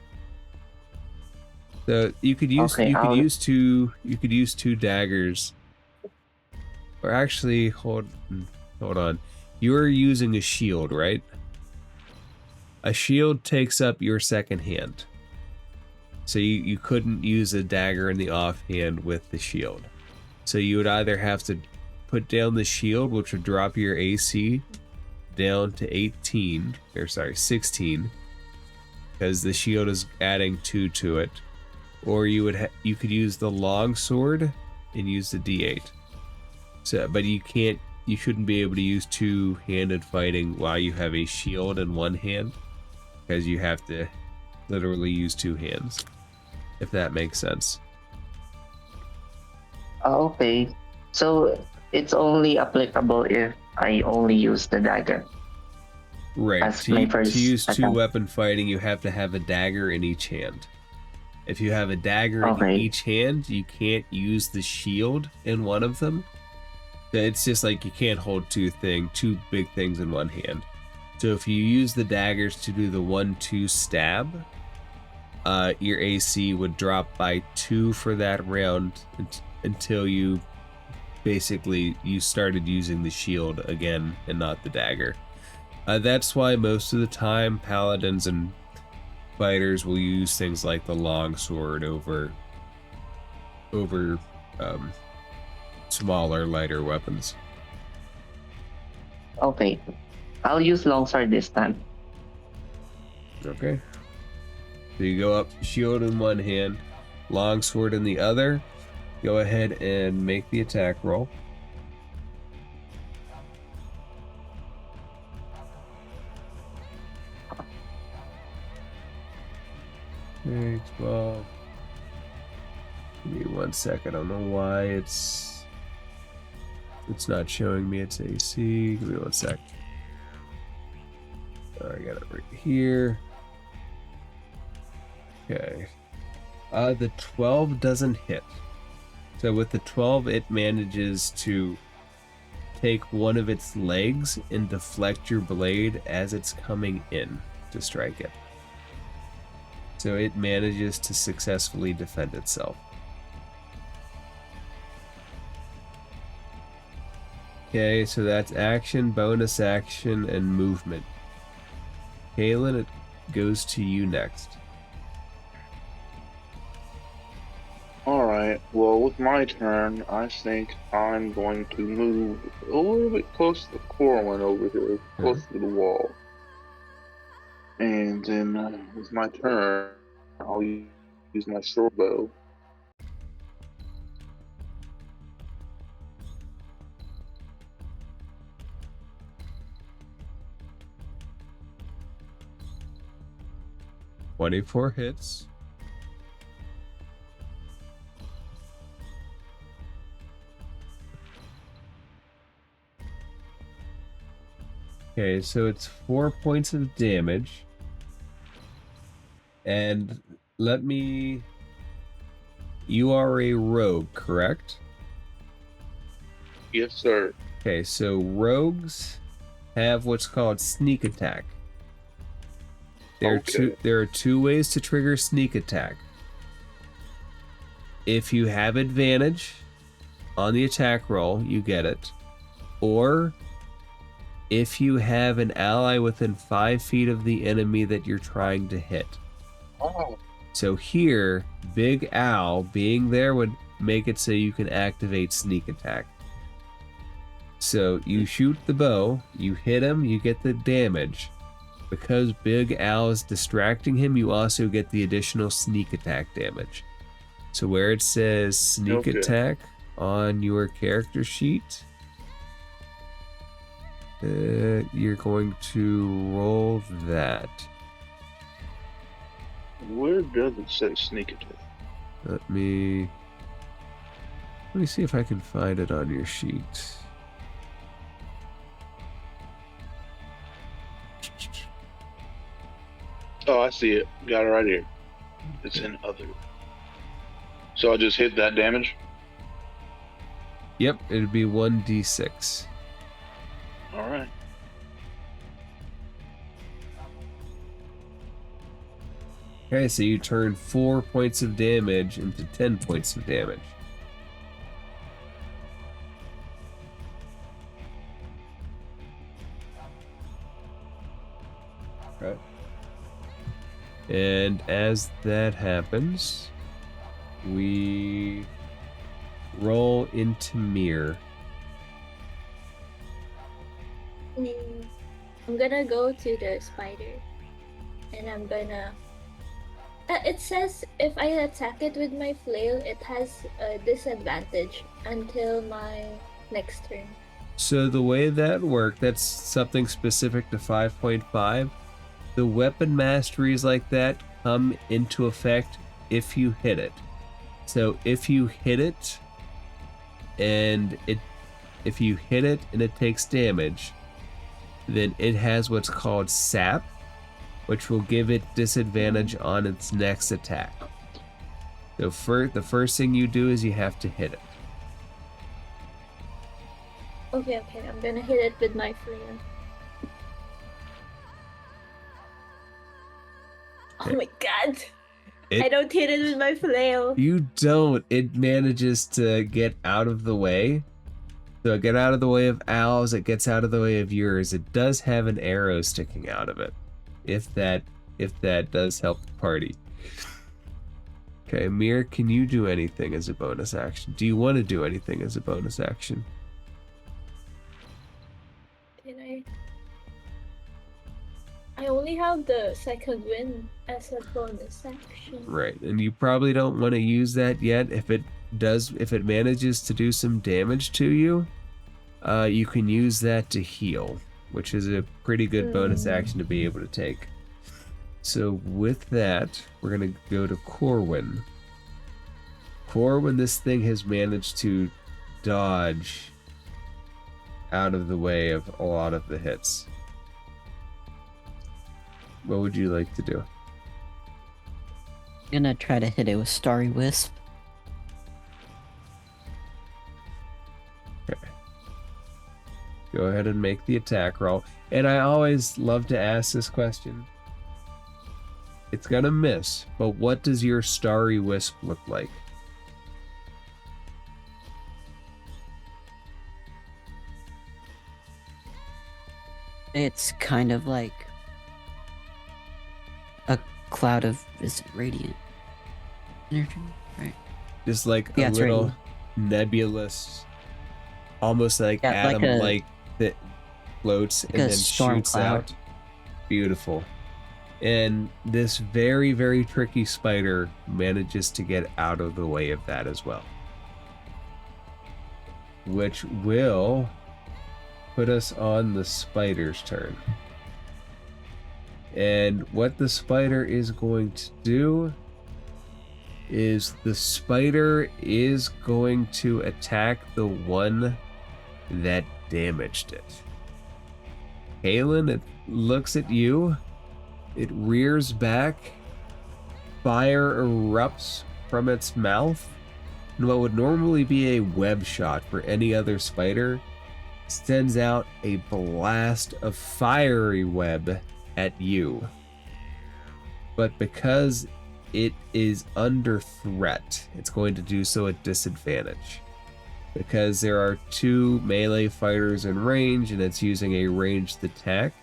So you could use use two daggers. Or actually, hold on. You're using a shield, right? A shield takes up your second hand. So you couldn't use a dagger in the offhand with the shield. So you would either have to put down the shield, which would drop your AC down to 16, because the shield is adding 2 to it. Or you could use the long sword and use the D8. So, but you shouldn't be able to use two-handed fighting while you have a shield in one hand, because you have to literally use 2 hands, if that makes sense. Okay. So it's only applicable if I only use the dagger. Right. As my first To use attack. two-weapon fighting, you have to have a dagger in each hand. If you have a dagger in each hand, you can't use the shield in one of them. It's just like you can't hold two big things in one hand. So if you use the daggers to do the 1-2 stab, your AC would drop by 2 for that round until you started using the shield again and not the dagger. That's why most of the time paladins and fighters will use things like the longsword over smaller, lighter weapons. Okay. I'll use longsword this time. Okay. So you go up, shield in one hand, longsword in the other. Go ahead and make the attack roll. Okay, 12. Give me 1 second. I don't know why it's not showing me its AC. Give me 1 sec. I got it right here. Okay. The 12 doesn't hit. So with the 12, it manages to take one of its legs and deflect your blade as it's coming in to strike it. So it manages to successfully defend itself. Okay, so that's action, bonus action, and movement. Kaylin, it goes to you next. Alright, well, with my turn, I think I'm going to move a little bit close to Corwin over here, close to the wall. And then with my turn, I'll use my short bow. 24 hits. Okay, so it's 4 points of damage. And let me... You are a rogue, correct? Yes, sir. Okay, so rogues have what's called sneak attack. There are two ways to trigger sneak attack. If you have advantage on the attack roll, you get it. Or if you have an ally within 5 feet of the enemy that you're trying to hit. Oh. So here, Big Al being there would make it so you can activate sneak attack. So you shoot the bow, you hit him, you get the damage. Because Big Al is distracting him, you also get the additional sneak attack damage. So where it says sneak attack on your character sheet, you're going to roll that. Where does it say sneak attack? Let me see if I can find it on your sheet. Oh, I see it. Got it right here. It's in other. So I just hit that damage? Yep, it'd be 1d6. Alright. Okay, so you turn 4 points of damage into 10 points of damage. Okay. And as that happens, we roll into mirror. I'm gonna go to the spider, and I'm gonna... it says if I attack it with my flail, it has a disadvantage until my next turn. So the way that worked, that's something specific to 5.5. The weapon masteries like that come into effect if you hit it. So if you hit it and it takes damage, then it has what's called sap, which will give it disadvantage on its next attack. So the first thing you do is you have to hit it. Okay, I'm gonna hit it with my flail. Oh my god! I don't hit it with my flail. You don't. It manages to get out of the way. So get out of the way of Al's, it gets out of the way of yours. It does have an arrow sticking out of it. If that does help the party. Okay, Mir, can you do anything as a bonus action? Do you want to do anything as a bonus action? Can I only have the second wind as a bonus action. Right, and you probably don't want to use that yet. If it manages to do some damage to you, you can use that to heal, which is a pretty good bonus action to be able to take. So with that, we're gonna go to Corwin. Corwin, this thing has managed to dodge out of the way of a lot of the hits. What would you like to do? I'm gonna try to hit it with Starry Wisp. Okay. Go ahead and make the attack roll. And I always love to ask this question. It's gonna miss, but what does your Starry Wisp look like? It's kind of like a cloud of, is it radiant energy? Right. Just like Yeah, a it's little radiant. nebulous, almost like Yeah, like atom-like that floats like and a then storm shoots cloud. out. Beautiful. And this very, very tricky spider manages to get out of the way of that as well. Which will put us on the spider's turn. And what the spider is going to do is the spider is going to attack the one that damaged it. Kalen, it looks at you. It rears back. Fire erupts from its mouth. And what would normally be a web shot for any other spider sends out a blast of fiery web at you. But because it is under threat, it's going to do so at disadvantage. Because there are 2 melee fighters in range and it's using a ranged attack,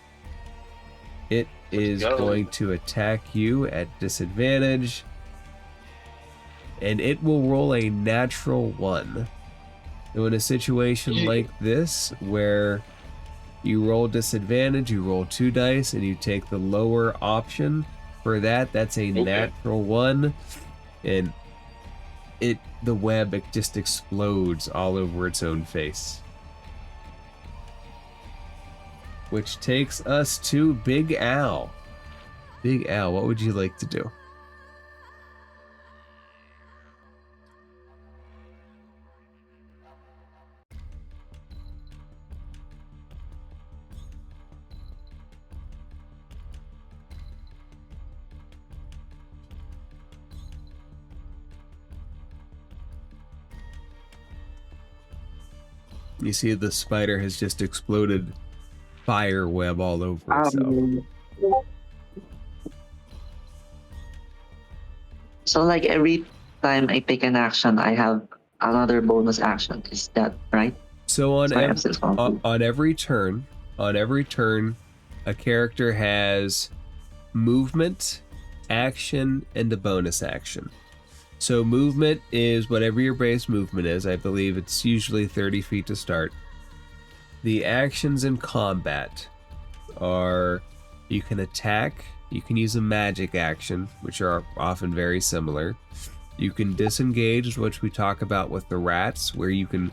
it is going to attack you at disadvantage. And it will roll a natural 1. So in a situation like this, where you roll disadvantage, you roll 2 dice, and you take the lower option for that, that's a natural 1. And the web, it just explodes all over its own face. Which takes us to Big Al. Big Al, what would you like to do? You see the spider has just exploded fire web all over itself. So like every time I take an action, I have another bonus action. Is that right? So on Sorry, I'm still confused. on every turn, a character has movement, action, and a bonus action. So movement is whatever your base movement is. I believe it's usually 30 feet to start. The actions in combat are you can attack, you can use a magic action, which are often very similar. You can disengage, which we talk about with the rats, where you can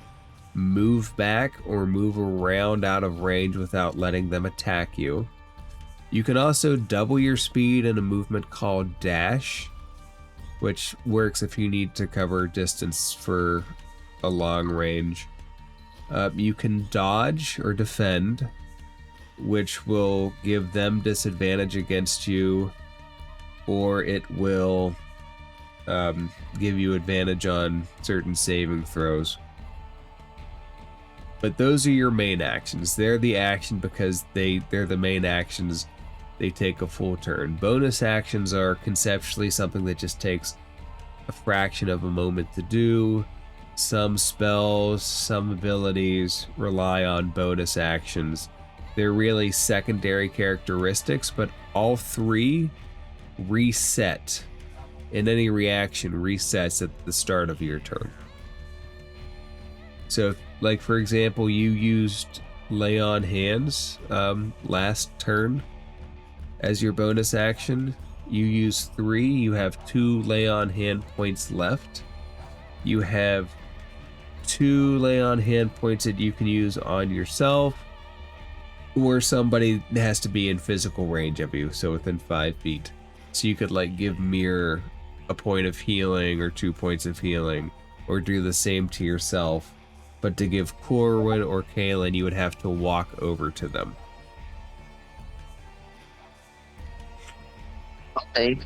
move back or move around out of range without letting them attack you. You can also double your speed in a movement called dash, which works if you need to cover distance for a long range. You can dodge or defend, which will give them disadvantage against you, or it will give you advantage on certain saving throws. But those are your main actions. They're the action because they're the main actions. They take a full turn. Bonus actions are conceptually something that just takes a fraction of a moment to do. Some spells, some abilities rely on bonus actions. They're really secondary characteristics, but all 3 reset. And any reaction resets at the start of your turn. So, like for example, you used Lay on Hands last turn as your bonus action. You use 3, you have 2 Lay on Hand points left. You have 2 Lay on Hand points that you can use on yourself, or somebody has to be in physical range of you, so within 5 feet. So you could like give Mir a point of healing or 2 points of healing, or do the same to yourself. But to give Corwin or Kalen, you would have to walk over to them. Okay.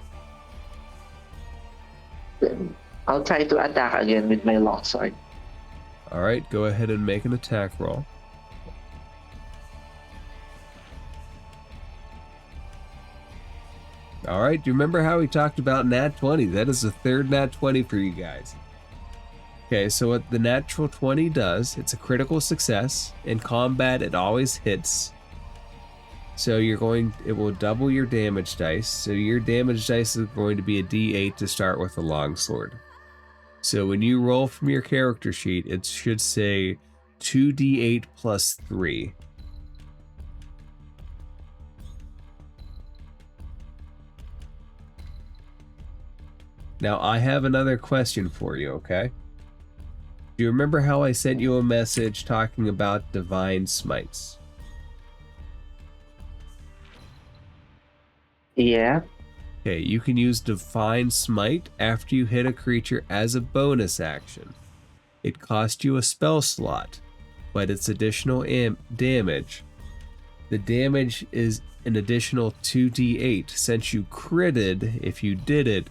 Then I'll try to attack again with my longsword. Alright, go ahead and make an attack roll. Alright, do you remember how we talked about nat 20? That is the 3rd nat 20 for you guys. Okay, so what the natural 20 does, it's a critical success. In combat, it always hits. So it will double your damage dice. So your damage dice is going to be a d8 to start with a longsword. So when you roll from your character sheet, it should say 2d8 plus 3. Now I have another question for you, okay? Do you remember how I sent you a message talking about divine smites? Yeah. Okay, you can use Divine Smite after you hit a creature as a bonus action. It costs you a spell slot, but it's additional damage. The damage is an additional 2d8. Since you critted, if you did it,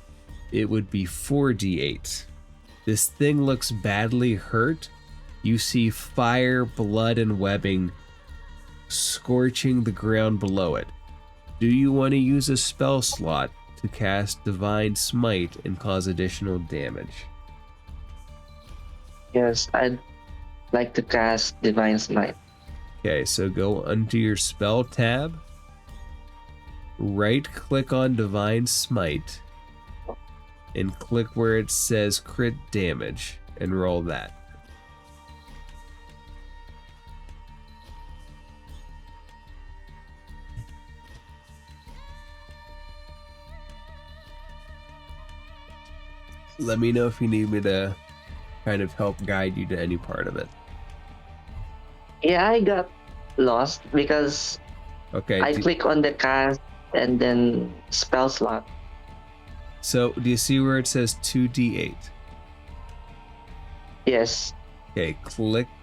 it would be 4d8. This thing looks badly hurt. You see fire, blood, and webbing scorching the ground below it. Do you want to use a spell slot to cast Divine Smite and cause additional damage? Yes, I'd like to cast Divine Smite. Okay, so go under your spell tab, right click on Divine Smite, and click where it says crit damage and roll that. Let me know if you need me to kind of help guide you to any part of it. Yeah, I got lost because Okay. I click on the cast and then spell slot. So do you see where it says 2d8? Yes. Okay,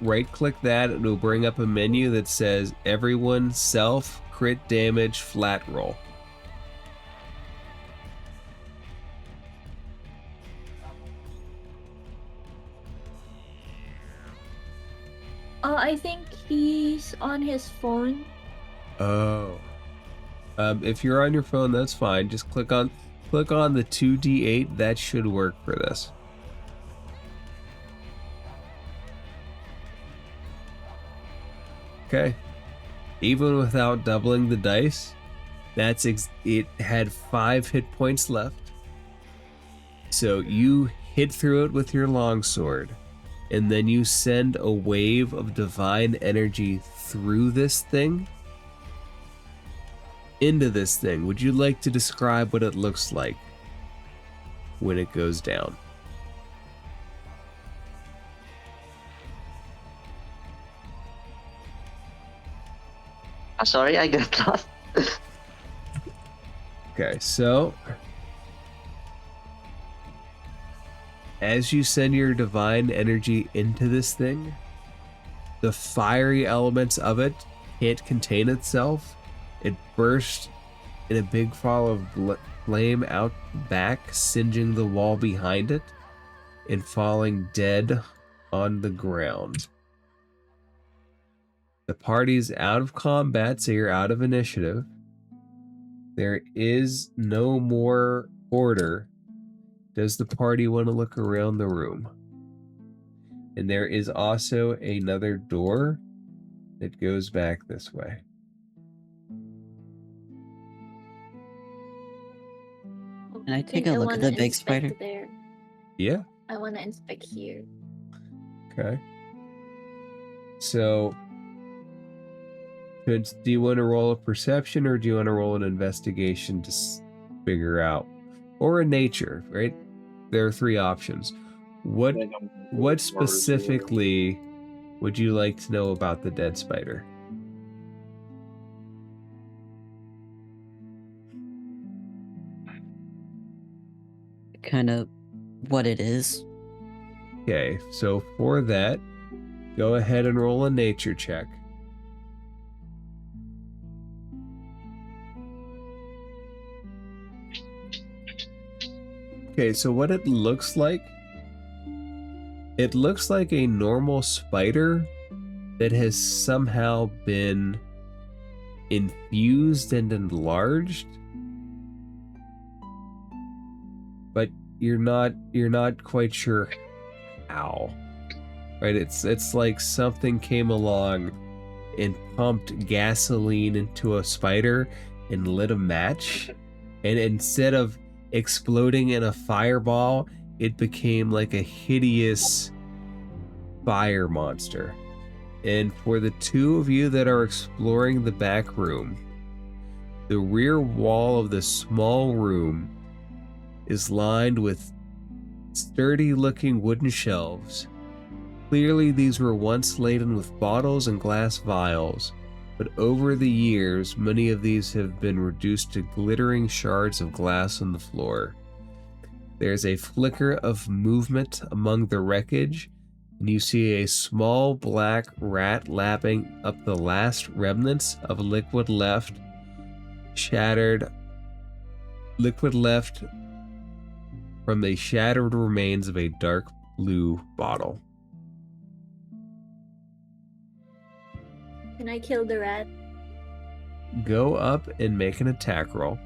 right click that, and it'll bring up a menu that says everyone self crit damage flat roll. I think he's on his phone. Oh. If you're on your phone, that's fine. Just click on the 2d8. That should work for this. Okay. Even without doubling the dice, it had 5 hit points left. So you hit through it with your longsword, and then you send a wave of divine energy through this thing into this thing. Would you like to describe what it looks like when it goes down? Sorry, I got lost. Okay, so as you send your divine energy into this thing, the fiery elements of it can't contain itself. It bursts in a big fall of flame out back, singeing the wall behind it and falling dead on the ground. The party's out of combat, so you're out of initiative. There is no more order. Does the party want to look around the room? And there is also another door that goes back this way. Can I take think a I look at wanna the big inspect spider? There. Yeah. I want to inspect here. Okay. So, do you want to roll a perception, or do you want to roll an investigation to figure out, or a nature? Right? There are 3 options. What specifically would you like to know about the dead spider? Kind of what it is. Okay, so for that, go ahead and roll a nature check. Okay, so what it looks like a normal spider that has somehow been infused and enlarged, but you're not quite sure how. Right? It's like something came along and pumped gasoline into a spider and lit a match, and instead of exploding in a fireball, it became like a hideous fire monster. And for the 2 of you that are exploring the back room, the rear wall of the small room is lined with sturdy looking wooden shelves. Clearly these were once laden with bottles and glass vials, but over the years, many of these have been reduced to glittering shards of glass on the floor. There's a flicker of movement among the wreckage, and you see a small black rat lapping up the last remnants of liquid left from the shattered remains of a dark blue bottle. Can I kill the rat? Go up and make an attack roll.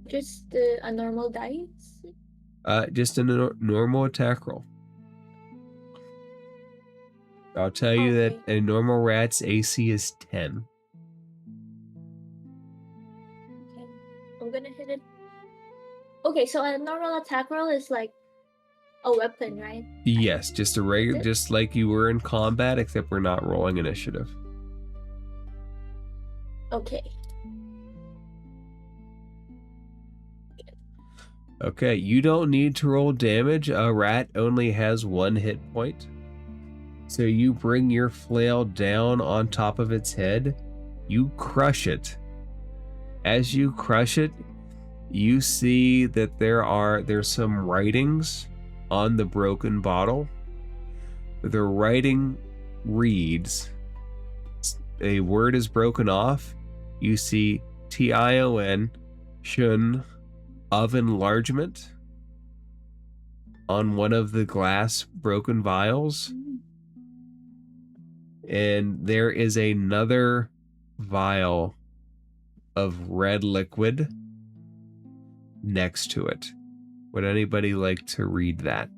Just a normal dice? Just a normal attack roll. I'll tell you that a normal rat's AC is 10. Okay. I'm gonna hit it. Okay, so a normal attack roll is like a weapon, right? Yes, just a regular, just like you were in combat, except we're not rolling initiative. Okay. Okay, you don't need to roll damage. A rat only has 1 hit point. So you bring your flail down on top of its head. You crush it. As you crush it, you see that there's some writings on the broken bottle. The writing reads, a word is broken off. You see TION, shun, of enlargement on one of the glass broken vials. And there is another vial of red liquid next to it. Would anybody like to read that?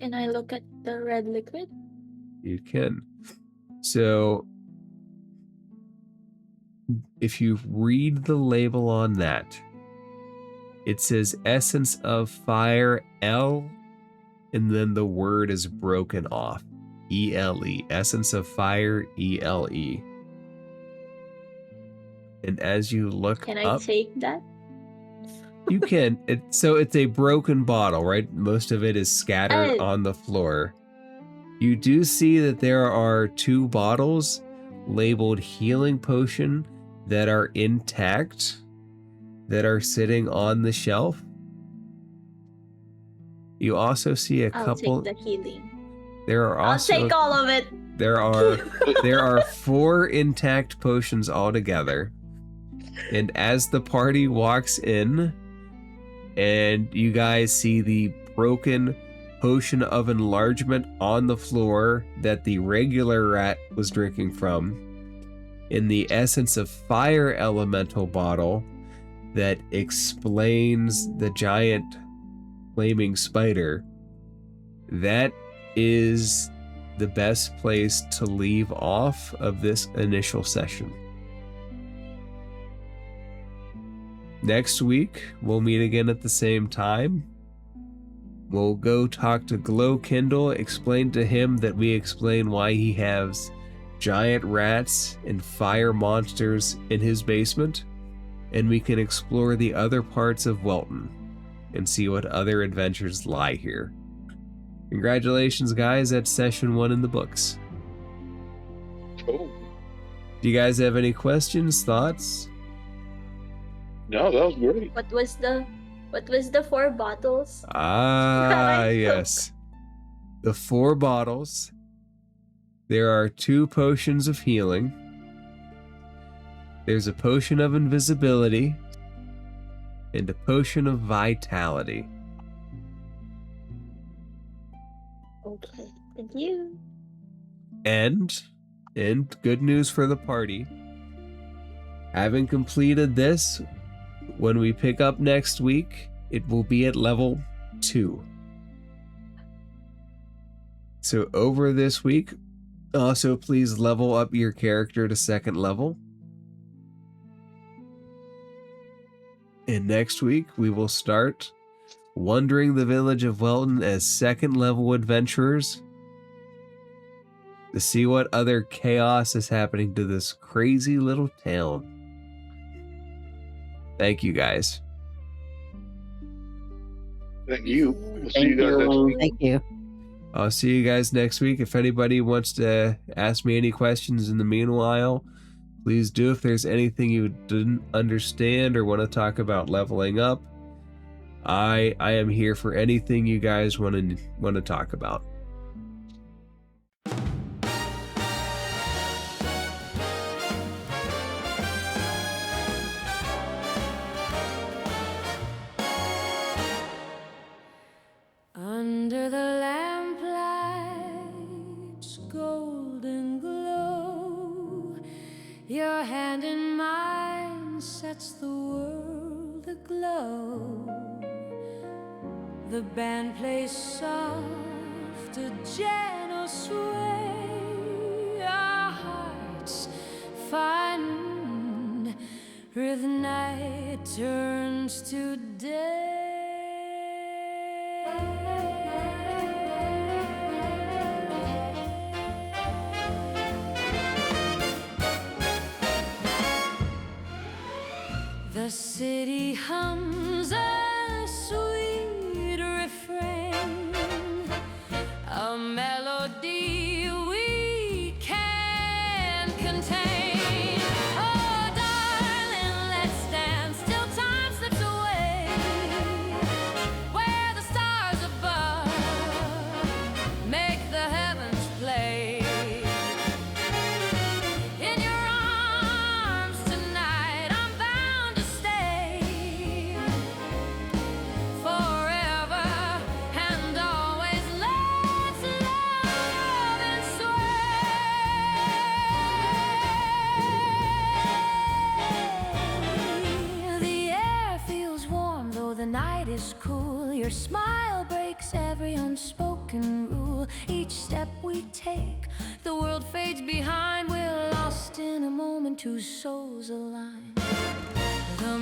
Can I look at the red liquid? You can. So, if you read the label on that, it says Essence of Fire L, and then the word is broken off. ELE. Essence of Fire ELE. And as you look Can I up, take that? you can. So it's a broken bottle, right? Most of it is scattered Oh. on the floor. You do see that there are 2 bottles labeled Healing Potion that are intact, that are sitting on the shelf. You also see a I'll couple. take the healing. There are also. I'll take all of it. There are 4 intact potions altogether. And as the party walks in, and you guys see the broken potion of enlargement on the floor that the regular rat was drinking from, in the Essence of Fire elemental bottle that explains the giant flaming spider, that is the best place to leave off of this initial session. Next week, we'll meet again at the same time. We'll go talk to Glow Kindle, explain to him that we explain why he has giant rats and fire monsters in his basement, and we can explore the other parts of Welton and see what other adventures lie here. Congratulations, guys, that's session 1 in the books. Oh, Do you guys have any questions, thoughts? no, that was great. What was the 4 bottles? Ah, yes. The 4 bottles. There are 2 potions of healing. There's a potion of invisibility and a potion of vitality. Okay, thank you. And good news for the party, having completed this, when we pick up next week, it will be at level 2. So over this week, also please level up your character to 2nd level. And next week, we will start wandering the village of Welton as 2nd level adventurers to see what other chaos is happening to this crazy little town. Thank you, guys. Thank you. We'll see Thank you guys next you. week. Thank you. I'll see you guys next week. If anybody wants to ask me any questions in the meanwhile, please do. If there's anything you didn't understand or want to talk about leveling up, I am here for anything you guys want to talk about. Under the lamplight's golden glow, your hand in mine sets the world aglow. The band plays soft, a gentle sway. Our hearts find rhythm, night turns to day. The city hums a sweet refrain, a melody we can't contain. Oh, darling, let's dance till time slips away, where the stars above make the heavens play. In your arms tonight, I'm bound to stay forever and always. Let's love and sway. The air feels warm though the night is cool. Your smile breaks every unspoken rule. Each step we take, the world fades behind. We're lost in a moment, two souls align. The